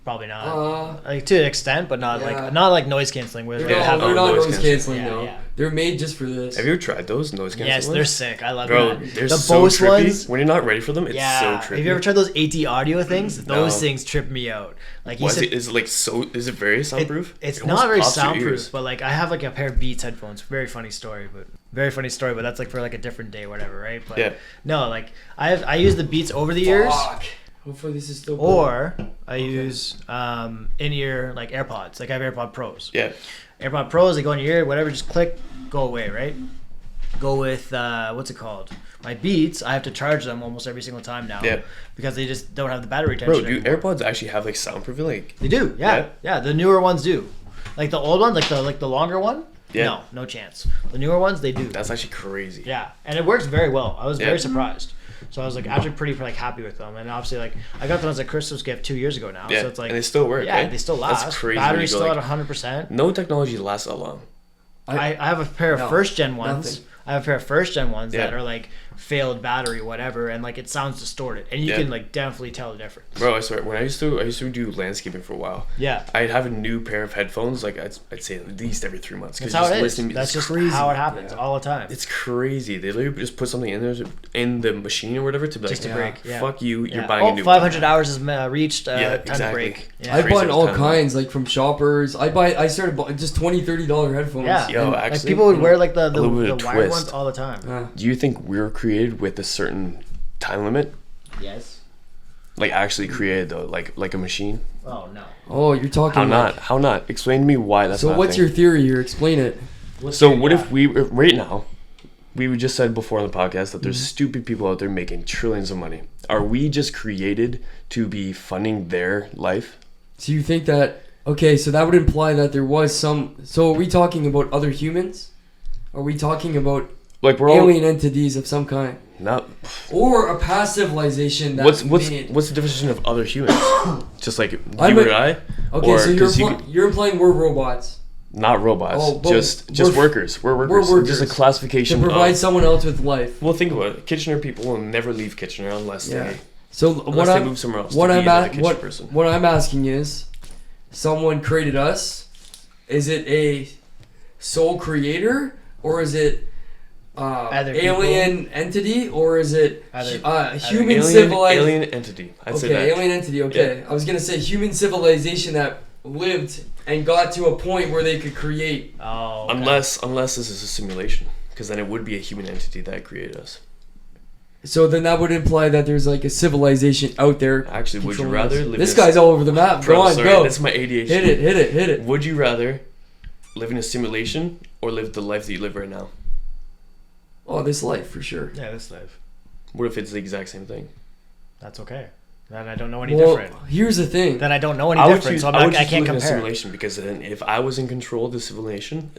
Probably not. Like to an extent, but not yeah. like noise canceling where they're they Yeah. have. not noise noise canceling. canceling. Yeah, No, yeah. they're made just for this. Have you ever tried those noise canceling? Yes, they're sick. I love Bro, them. they're The so Bose trippy. ones. When you're not ready for them, it's Yeah. so trippy. Have you ever tried those AT audio things? Those No. things trip me out. Like you What, said, is it like so? Is it very soundproof? It's It almost not very pops your soundproof, ears. but like I have like a pair of Beats headphones. Very funny story, but that's like for like a different day, or whatever, right? But Yeah. no, like I use the Beats over the ears, Fuck. Hopefully this is still. or I use in-ear like AirPods. Like I have AirPod Pros. Yeah. AirPod Pros, they go in your ear, whatever, just click, go away, right? Go with what's it called? My Beats, I have to charge them almost every single time now. Yeah. Because they just don't have the battery Bro, retention. do anymore. AirPods actually have like soundproofing? Like, They do, yeah. The newer ones do. Like the old one, like the longer one. Yeah. No chance. The newer ones, they do. that's actually crazy. Yeah, and it works very well. I was Yeah. very surprised. So I was like actually pretty like happy with them, and obviously like I got them as a Christmas gift 2 years ago now. Yeah. So it's like and they still work. yeah, right? they still last. That's crazy. when you Battery's go, still like, at 100%. no technology lasts that long. I have a pair of No, first gen ones. nothing. I have a pair of first gen ones that Yeah. are like failed battery, whatever, and like it sounds distorted, and you Yeah. can like definitely tell the difference. Bro, I swear, when I used to do landscaping for a while, Yeah. I'd have a new pair of headphones, like I'd say at least every 3 months. That's how it is. listening to- That's it's just crazy. how it happens Yeah. all the time. It's crazy. They literally just put something in there in the machine or whatever to be like, Just to break. Yeah. fuck you, you're Yeah. buying a Oh, new 500 one. hours is reached. Yeah, Time to exactly. break. Yeah. I Crazy bought all time. kinds, like from shoppers. I started buying just $20-$30 headphones. Yeah. Yo, And- actually, Like people would wear like the little bit of wired twist. ones all the time. do you think we're created with a certain time limit? Yes. Like actually created though, like a machine? Oh no. Oh, you're talking. How like- not? How not? Explain to me why that's So not a what's thing. your theory here? Explain it. So what if we right now, we just said before on the podcast that there's stupid people out there making trillions of money. Are we just created to be funding their life? So you think that? Okay, so that would imply that there was some. So are we talking about other humans? Are we talking about Like we're all alien entities of some kind, not. or a past civilization that What's made? the definition of other humans? Just like you I'm and a- I, Okay, or so because you're implying we're robots not robots, Oh, but just we're- workers. We're workers. workers. Just a classification. to provide of, someone else with life. well, think about it. Kitchener people will never leave Kitchener unless Yeah. they So unless what they I'm move somewhere else. what to I'm be another at Kitchener person. what I'm asking is, someone created us. is it a sole creator, or is it alien entity, or is it human civilization? Alien entity. I'd say that. Alien entity. Okay, I was gonna say human civilization that lived and got to a point where they could create. Oh. Okay. Unless this is a simulation, because then it would be a human entity that created us. So then that would imply that there's like a civilization out there. Actually, would you rather live? This guy's all over the map. Bro, Go on, sorry, go. That's my ADHD. Hit it. Would you rather live in a simulation or live the life that you live right now? Oh, this life for sure. Yeah, this life. What if it's the exact same thing? That's okay. Then I don't know any different. Here's the thing. Then I don't know any different, so I can't compare. A simulation, because then if I was in control of the simulation,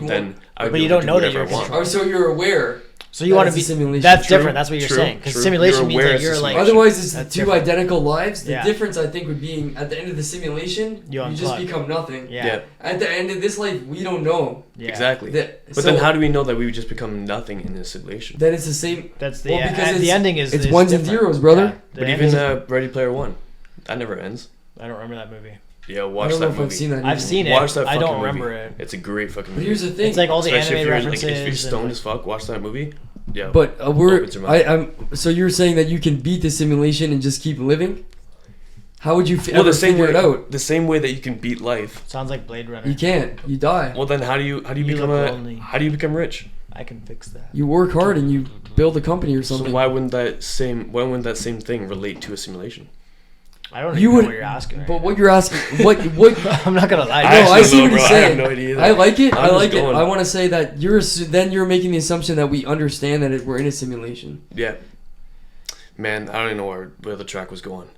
then I would but be you able don't to know do that whatever you're I want. control. Oh, so you're aware. So you want to be simulation. That's True, different. That's what you're saying. Because true. simulation You're means aware that you're it's a like. Otherwise, it's That's two different. identical lives. The Yeah. difference, I think, would be at the end of the simulation, You just unplug. become nothing. Yeah. At the end of this life, we don't know. Yeah. Exactly. That- But so then how do we know that we would just become nothing in this simulation? Then it's the same. That's the Well, because the ending is. it's is ones and different. zeros, brother. Yeah, the But ending even is- Ready Player One, that never ends. I don't remember that movie. Yeah, I watch don't know that if movie. I've seen that. I've either. seen it. Watch that I fucking don't movie. remember it. It's a great fucking But movie. here's the thing. It's like all the Especially anime if you're references. if you're stoned and, as fuck, watch that movie. Yeah. But opens your mind. So you're saying that you can beat the simulation and just keep living? How would you well, ever the same figure way, it out? the same way that you can beat life. sounds like Blade Runner. You can't. You die. Well, then how do you You become look lonely. how do you become rich? I can fix that. You work hard and you build a company or So something. why wouldn't that same thing relate to a simulation? I don't You even would. know what you're asking. Right But now. what you're asking, what? I'm not gonna lie. No, actually I see don't what know, he's bro. I have saying. no idea either. I like it. I'm I just like it. going. I want to say that then you're making the assumption that we understand that we're in a simulation. Yeah. Man, I don't even know where the track was going.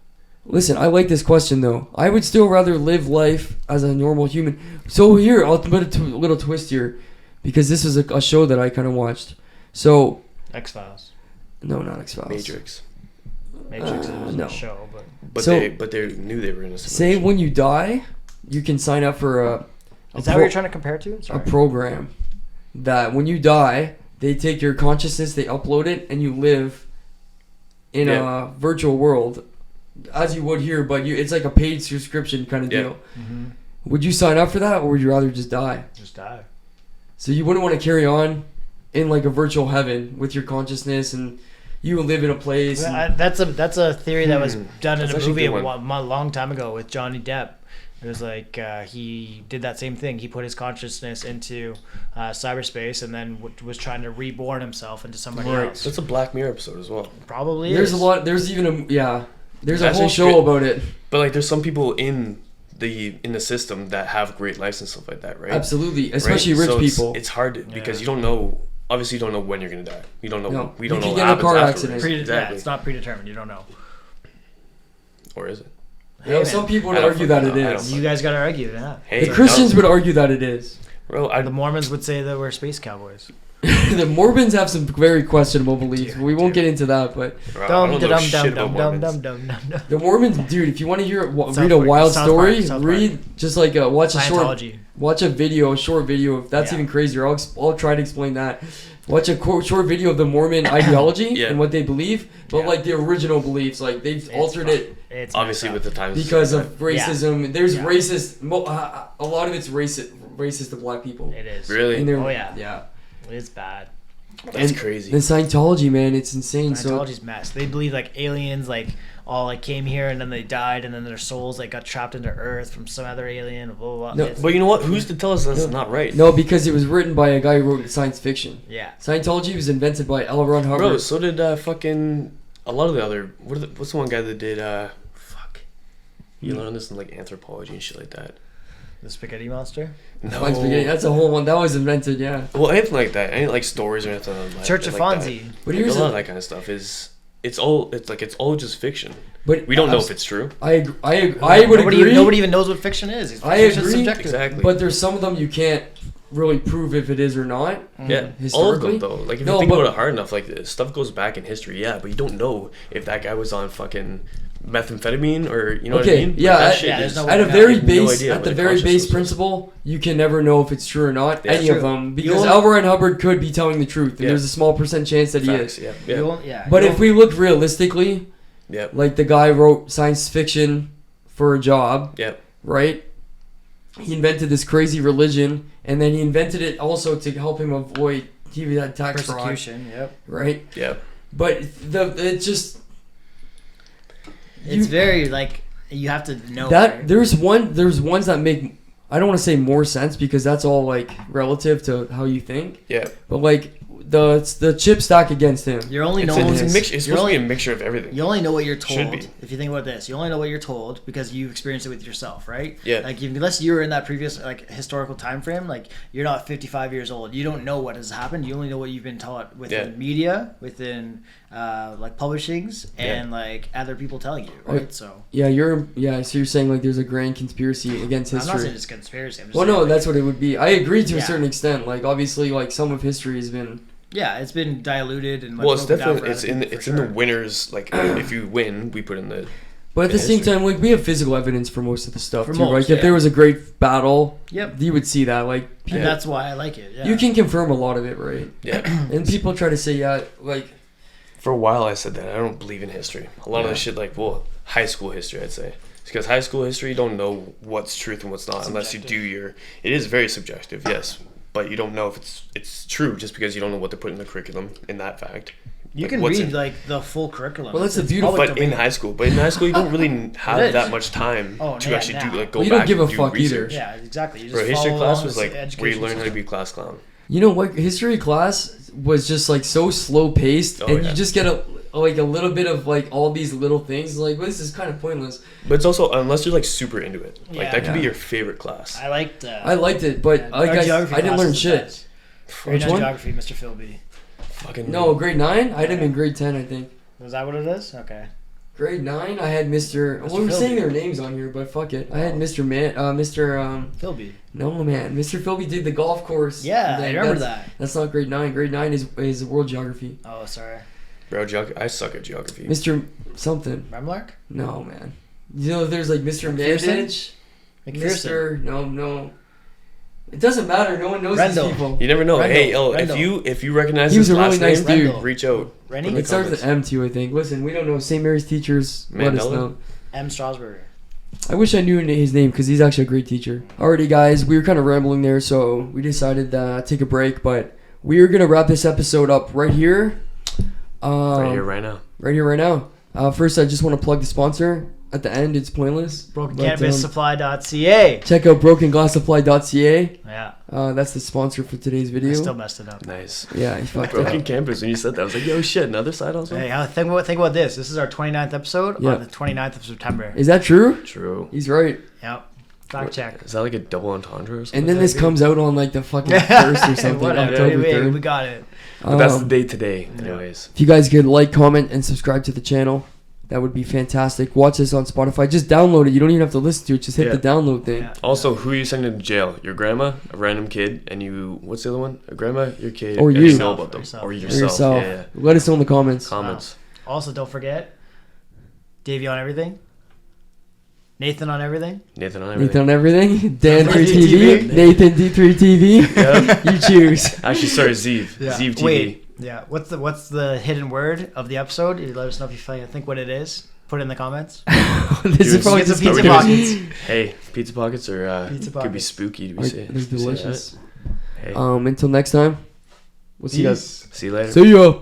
Listen, I like this question though. I would still rather live life as a normal human. So here, I'll put a little twist here, because this is a show that I kind of watched. So X-Files. no, not X-Files. Matrix. Matrix is no. a show, but But So- they knew they were in a Say simulation. when you die, you can sign up for is that what you're trying to compare to? a Sorry. program that when you die, they take your consciousness, they upload it, and you live in a virtual world as you would here, but it's like a paid subscription kind of Yeah. deal. Mm-hmm. Would you sign up for that, or would you rather just die? Just die. So you wouldn't want to carry on in like a virtual heaven with your consciousness, and you live in a place. And, That's a theory that was done in That's a actually a movie good a long time ago with Johnny Depp. It was like he did that same thing. He put his consciousness into cyberspace and then was trying to reborn himself into somebody Right. else. That's a Black Mirror episode as well. Probably there's is. a lot. There's even There's a That's whole actually show great. about it. But like, there's some people in the system that have great lives and stuff like that, right? Absolutely, especially Right? rich So people. It's hard because Yeah. you don't know. Obviously, you don't know when you're gonna die. You don't know. No. We don't You know can what get in a happens car afterwards. accident. Yeah, it's not predetermined. You don't know. Or is it? You know, Hey, some man. people I would don't argue that fucking it know. I is. don't You guys got to argue, yeah. Hey, The Christians would argue that it is. Bro, The Mormons would say that we're space cowboys. The Mormons have some very questionable beliefs. Dude, We won't get into that, but bro, I don't know shit about Mormons. dum. the Mormons, dude. If you want to hear South read a Park. wild South story, Park. South Park. read just like watch a short Scientology. short video. If that's Yeah. even crazier, I'll try to explain that. Watch a short video of the Mormon ideology Yeah. and what they believe, but Yeah. like the original beliefs, like they've altered it It's Obviously, messed with the up. times because like of racism. There's Yeah. racist. A lot of it's racist to black people. It is. that. Really, And they're- Oh, yeah. yeah. It's bad. that's and- crazy. Then Scientology, man, it's insane. Scientology's mess. They believe like aliens like all like came here and then they died and then their souls like got trapped into Earth from some other alien. Blah blah. blah. No, It's- But you know what? Who's to tell us that's not right? No, because it was written by a guy who wrote science fiction. yeah. Scientology was invented by L. Ron Hubbard. Bro, so did fucking a lot of the other. What's the one guy that did? Fuck. You learn this in like anthropology and shit like that. The spaghetti monster. No. Fine Spaghetti, that's a whole one. That was invented, yeah. Well, anything like that. Any like stories or anything like Church of like Fonzie. That. But Like, here's a lot a- of that kind of stuff is. It's all just fiction. But We don't know if it's true. I would agree. Nobody even knows what fiction is. I Fiction's agree. subjective. Exactly. But there's some of them you can't really prove if it is or not. Yeah, all of Historically? them though. Like if No, you think but- about it hard enough, like stuff goes back in history. Yeah, but you don't know if that guy was on fucking methamphetamine or you know what I Okay, mean. yeah, Like, that at- shit yeah, is- there's no At a way very have no base, idea at what the the very consciousness base is. principle, you can never know if it's true or not. Yeah, any true. of them, You because only- L. Ron Hubbard could be telling the truth, and Yeah. there's a small percent chance that he Facts, is. yeah, You yeah, won't- yeah. But You if we look realistically, yeah, like the guy wrote science fiction for a job, yeah. right? he invented this crazy religion, and then he invented it also to help him avoid that tax fraud, Persecution. Yep. right? Yeah. But it just It's very like you have to know that right? there's ones that make, I don't want to say more sense because that's all like relative to how you think. Yeah. But like the chip stack against him. You're only It's, knowing it's, a mix, it's you're supposed only, to be a mixture of everything. You only know what you're Should told. be. If you think about this, you only know what you're told because you've experienced it with yourself, right? Yeah. Like unless you were in that previous like historical time frame, like you're not 55 years old. You don't know what has happened. You only know what you've been taught within media, within like publishings, and like other people telling you, right? So So you're saying like there's a grand conspiracy against history. I'm not saying it's conspiracy. I'm just Well, saying, no, like, that's what it would be. I agree to a Yeah. certain extent. Like obviously, like some of history has been. yeah, it's been diluted and like, Well, it's broken down definitely for other people, it's for in the sure. winners. Like if you win, we put in the. But at the same history. time, like we have physical evidence for most of the stuff For too. most, Like if yeah. there was a great battle, Yep. you would see that. Like And people, that's why I like it. Yeah. you can confirm a lot of it, right? Yeah. And people try to say, yeah, like For a while, I said that I don't believe in history. A lot of Yeah. the shit, like high school history, I'd say. It's because high school history, you don't know what's truth and what's not unless you do your. It is very subjective, yes, but you don't know if it's true just because you don't know what to put in the curriculum. In that fact, You Like, can what's read in- like the full curriculum. Well, that's the It's beautiful- public But in domain. high school, you don't really have is. that much time Oh, to yeah, actually now. do like go Well, you back don't give and a do fuck either. research. Yeah, exactly. You just Bro, history follow class along was with like the where you education learn how to system. be class clown. you know what, history class was just like so slow paced, Oh, and yeah. you just get a little bit of like all these little things. Like, well, this is kind of pointless. But it's also unless you're like super into it, like Yeah. that could be Yeah. your favorite class. I liked. I liked it, but like our I geography didn't class learn is the shit. best. Which Grade 9 one? geography, Mr. Philby. Fucking No, grade 9. I had him in grade 10, I think. Was that what it is? Okay. Grade 9, I had Mr. Mr. Well, we're saying Philby. their names on here, but fuck it. I had Mr. Philby. No man, Mr. Philby did the golf course. Yeah, I thing. remember that's, that. That's not grade 9. Grade 9 is world geography. Oh, sorry. Bro, I suck at geography. Mr. something. Remlark? No man. You know, there's like Mr. McPherson? Mandage. McPherson. Mr. No. It doesn't matter. No one knows Rendell. these people. You never know. Rendell. Hey, Rendell. if you recognize He was his a really last nice name, dude. reach out. Rennie? Put in the It starts with comments. M too, I think. Listen, we don't know. St. Mary's teachers let us Mandela? know. M. Strasburger. I wish I knew his name because he's actually a great teacher. Alrighty, guys, we were kind of rambling there, so we decided to take a break. But we are gonna wrap this episode up right here. Right here, right now. Right here, right now. First, I just want to plug the sponsor. At the end, it's pointless. BrokenCannabisSupply.ca. Check out brokenglasssupply.ca. Yeah. That's the sponsor for today's video. I still messed it up. Nice. Yeah, you fucked Broken up. campus. When you said that, I was like, yo, shit, another side also? Hey, think about this. This is our 29th episode Yeah. on the 29th of September. Is that true? True. He's right. Yep. Fact check. Is that like a double entendre or something? And then this comes out on like the fucking 1st or something. Whatever. October Hey, 3rd. we got it. But that's the Um, day today, anyways. If you guys could like, comment, and subscribe to the channel, that would be fantastic. Watch this on Spotify. Just download it. You don't even have to listen to it. Just hit Yeah. the download thing. Yeah. Also, who are you sending to jail? Your grandma, a random kid, and you. What's the other one? A grandma, your kid, Or and you. know about them, Yourself. or Or Or yourself. yourself. Yeah, yeah. Let us know in the comments. Comments. Also, don't forget, Davey on everything. Nathan on everything. Nathan on everything. Nathan on everything. Dan3TV. Nate3TV. Nathan D3TV. Yep. You choose. Actually, sorry, Zeev. Zeev TV. Wait. Yeah. What's the hidden word of the episode? You let us know if you think what it is. Put it in the comments. This is Dude, probably Get some just pizza gonna- pockets. Hey, pizza pockets are Pizza could be pockets. spooky. Do we Like, say? they're say delicious. that? Hey, Until next time, we'll see you guys. see you later. See ya.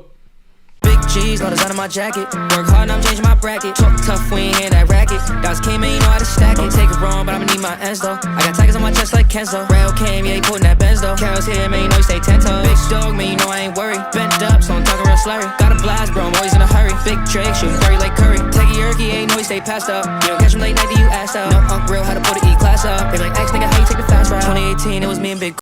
Big cheese, no design on my jacket. Work hard, now I'm changing my bracket. Talk tough, we ain't hear that racket. Guys came in, you know how to stack it. Don't take it wrong, but I'ma need my ends though. I got tigers on my chest like Kenzo. Rail came, yeah, he putting that Benz though. Carol's here, man, you know he stay 10 toes. Big dog, man, you know I ain't worried. Bent up, so I'm talking real slurry. Got a blast, bro, I'm always in a hurry. Big Drake, shooting dirty like Curry. Take a yerky, ain't know he stay passed up. You don't catch him late night, do you ass up? No, real, how to put the E-class up. They like, X nigga, how you take the fast ride? 2018, it was me and Big